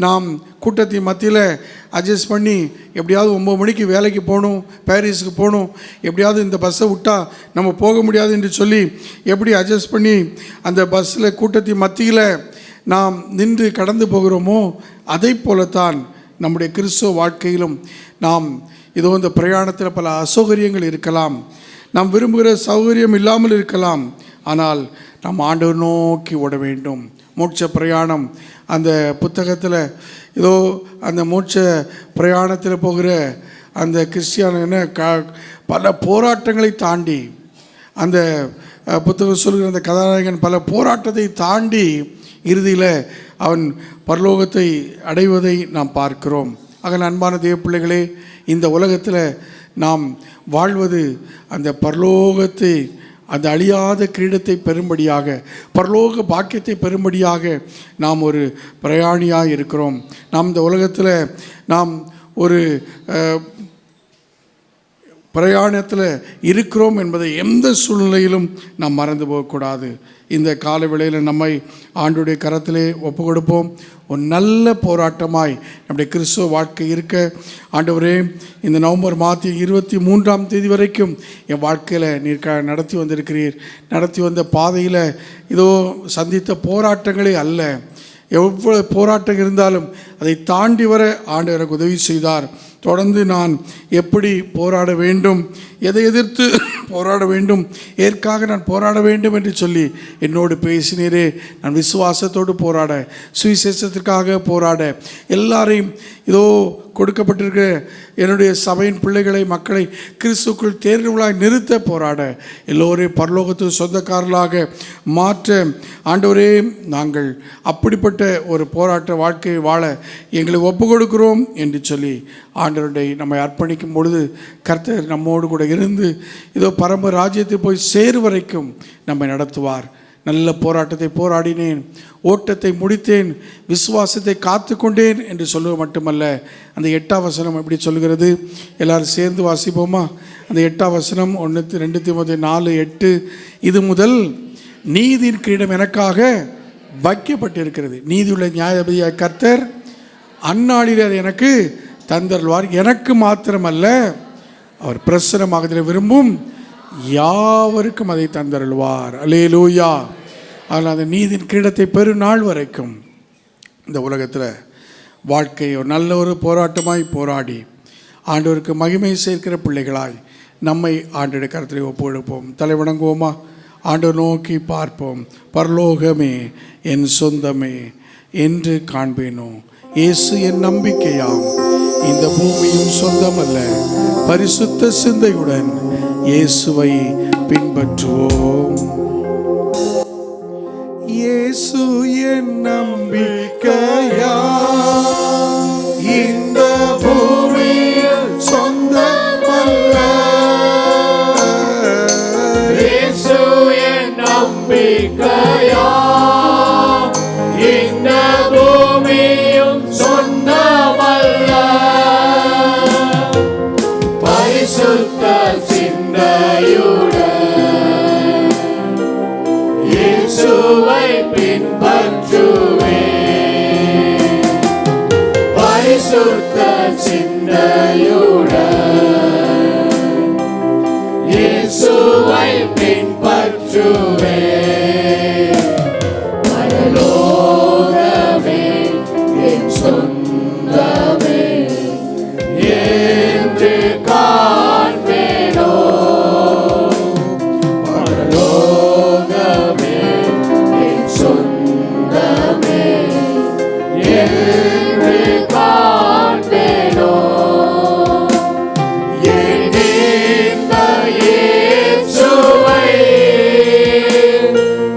நாம் கூட்டத்தின் மத்தியில் அட்ஜஸ்ட் பண்ணி எப்படியாவது 9 மணிக்கு வேலைக்கு போகணும், பாரிஸுக்கு போகணும், எப்படியாவது இந்த பஸ்ஸை விட்டால் நம்ம போக முடியாது என்று சொல்லி எப்படி அட்ஜஸ்ட் பண்ணி அந்த பஸ்ஸில் கூட்டத்தின் மத்தியில் நாம் நின்று கடந்து போகிறோமோ, அதை போலத்தான் நம்முடைய கிறிஸ்துவ வாழ்க்கையிலும் நாம் இதோ இந்த பிரயாணத்தில் பல அசௌகரியங்கள் இருக்கலாம், நாம் விரும்புகிற சௌகரியம் இல்லாமல் இருக்கலாம். ஆனால் நாம் ஆண்டவர் நோக்கி ஓட வேண்டும். மோட்ச பிரயாணம் அந்த புத்தகத்தில் ஏதோ அந்த மோட்ச பிரயாணத்தில் போகிற அந்த கிறிஸ்டியான பல போராட்டங்களை தாண்டி அந்த புத்தகம் சொல்கிற அந்த கதாநாயகன் பல போராட்டத்தை தாண்டி இறுதியில் அவன் பரலோகத்தை அடைவதை நாம் பார்க்கிறோம். ஆக அன்பான தேவ பிள்ளைகளே, இந்த உலகத்தில் நாம் வாழ்வது அந்த பரலோகத்தை, அந்த அழியாத கிரீடத்தை பெறும்படியாக, பரலோக பாக்கியத்தை பெறும்படியாக நாம் ஒரு பிரயாணியாக இருக்கிறோம். நாம் இந்த உலகத்தில் நாம் ஒரு பிரயாணத்தில் இருக்கிறோம் என்பதை எந்த சூழ்நிலையிலும் நாம் மறந்து போகக்கூடாது. இந்த கால வேளையில் நம்மை ஆண்டுடைய கரத்திலே ஒப்பு கொடுப்போம். ஒரு நல்ல போராட்டமாய் நம்முடைய கிறிஸ்துவ வாழ்க்கை இருக்க ஆண்டவரே, இந்த நவம்பர் மாதம் 23ஆம் தேதி வரைக்கும் என் வாழ்க்கையில் நீர் நடத்தி வந்திருக்கிறீர். நடத்தி வந்த பாதையில் இதோ சந்தித்த போராட்டங்களே அல்ல, எவ்வளவு போராட்டம் இருந்தாலும் அதை தாண்டி வர ஆண்டவர் எனக்கு உதவி செய்தார். தொடர்ந்து நான் எப்படி போராட வேண்டும், எதை எதிர்த்து போராட வேண்டும், எதற்காக நான் போராட வேண்டும் என்று சொல்லி என்னோடு பேசினீரே. நான் விசுவாசத்தோடு போராட, சுவிசேஷத்திற்காக போராட, எல்லாரையும் இதோ கொடுக்கப்பட்டிருக்கிற என்னுடைய சபையின் பிள்ளைகளை, மக்களை கிறிஸ்துக்குள் தேர்வுகளாய் நிறுத்த போராட, எல்லோரையும் பரலோகத்துக்கு சொந்தக்காரர்களாக மாற்ற ஆண்டவரே, நாங்கள் அப்படிப்பட்ட ஒரு போராட்ட வாழ்க்கையை வாழ எங்களை ஒப்பு கொடுக்கிறோம் என்று சொல்லி ஆண்டவருடைய நம்மை அர்ப்பணிக்கும் பொழுது கர்த்தர் நம்மோடு கூட இருந்து இதோ பரம ராஜ்யத்தை போய் சேரு வரைக்கும் நம்மை நடத்துவார். நல்ல போராட்டத்தை போராடினேன், ஓட்டத்தை முடித்தேன், விசுவாசத்தை காத்து கொண்டேன் என்று சொல்லுவது மட்டுமல்ல, அந்த 8ஆம் வசனம் எப்படி சொல்கிறது? எல்லாரும் சேர்ந்து வாசிப்போமா? அந்த 8ஆம் வசனம் 2 தீமோத்தேயு 4:8, இது முதல் நீதியின் கிரீடம் எனக்காக வைக்கப்பட்டிருக்கிறது. நீதியுள்ள நியாயாதிபதியாகிய கர்த்தர் அந்நாளில் அதை எனக்கு தந்தருள்வார். எனக்கு மாத்திரமல்ல, அவர் பிரசன்னமாகுதலை விரும்பும் யாவருக்கும் அதை தந்தருள்வார். அல்லேலூயா. ஆனால் அந்த நீதியின் கிரீடத்தை பெறும் நாள் வரைக்கும் இந்த உலகத்தில் வாழ்க்கை ஒரு நல்ல ஒரு போராட்டமாய் போராடி ஆண்டவருக்கு மகிமை சேர்க்கிற பிள்ளைகளாய் நம்மை ஆண்டவருடைய கரத்திலே ஒப்பு கொடுப்போம். தலை வணங்குவோமா? ஆண்டவர் நோக்கி பார்ப்போம். பரலோகமே என் சொந்தமே என்று காண்பேனோ, இயேசு என் நம்பிக்கையாம், இந்த பூமியும் சொந்தமல்ல, பரிசுத்த சிந்தையுடன் இயேசுவை பின்பற்றுவோம். இயேசு என் நம்பிக்கையாம், இந்த பூமியில் சொந்தமல்ல, இயேசு என் நம்பிக்கையாம், இந்த பூமியும் சொந்தமல்ல, பரிசுத்த சிந்தையுடன் இயேசுவை பின்பற்றுவேன். பரிசுத்த சிந்தையுடன் இயேசுவை பின்பற்றுவே. பரலோகமே என் சொந்தமே என்று காண்பேனோ. பரலோகமே என் சொந்தமே என்று காண்பேனோ. என் இன்ப இயேசுவை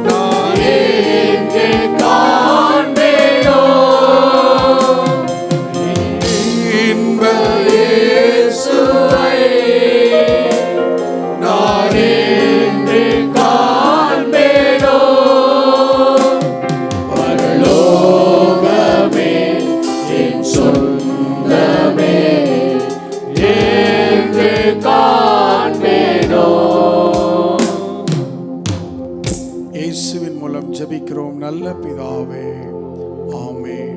நான் என்று காண்பேனோ. இன்ப இயேசுவை நான் என்று காண்பேனோ. பரலோகமே என் சொந்தமே என்று காண்பேனோ. இயேசுவின் மூலம் ஜெபிக்கிறோம் நல்ல பிதாவே, ஆமென்.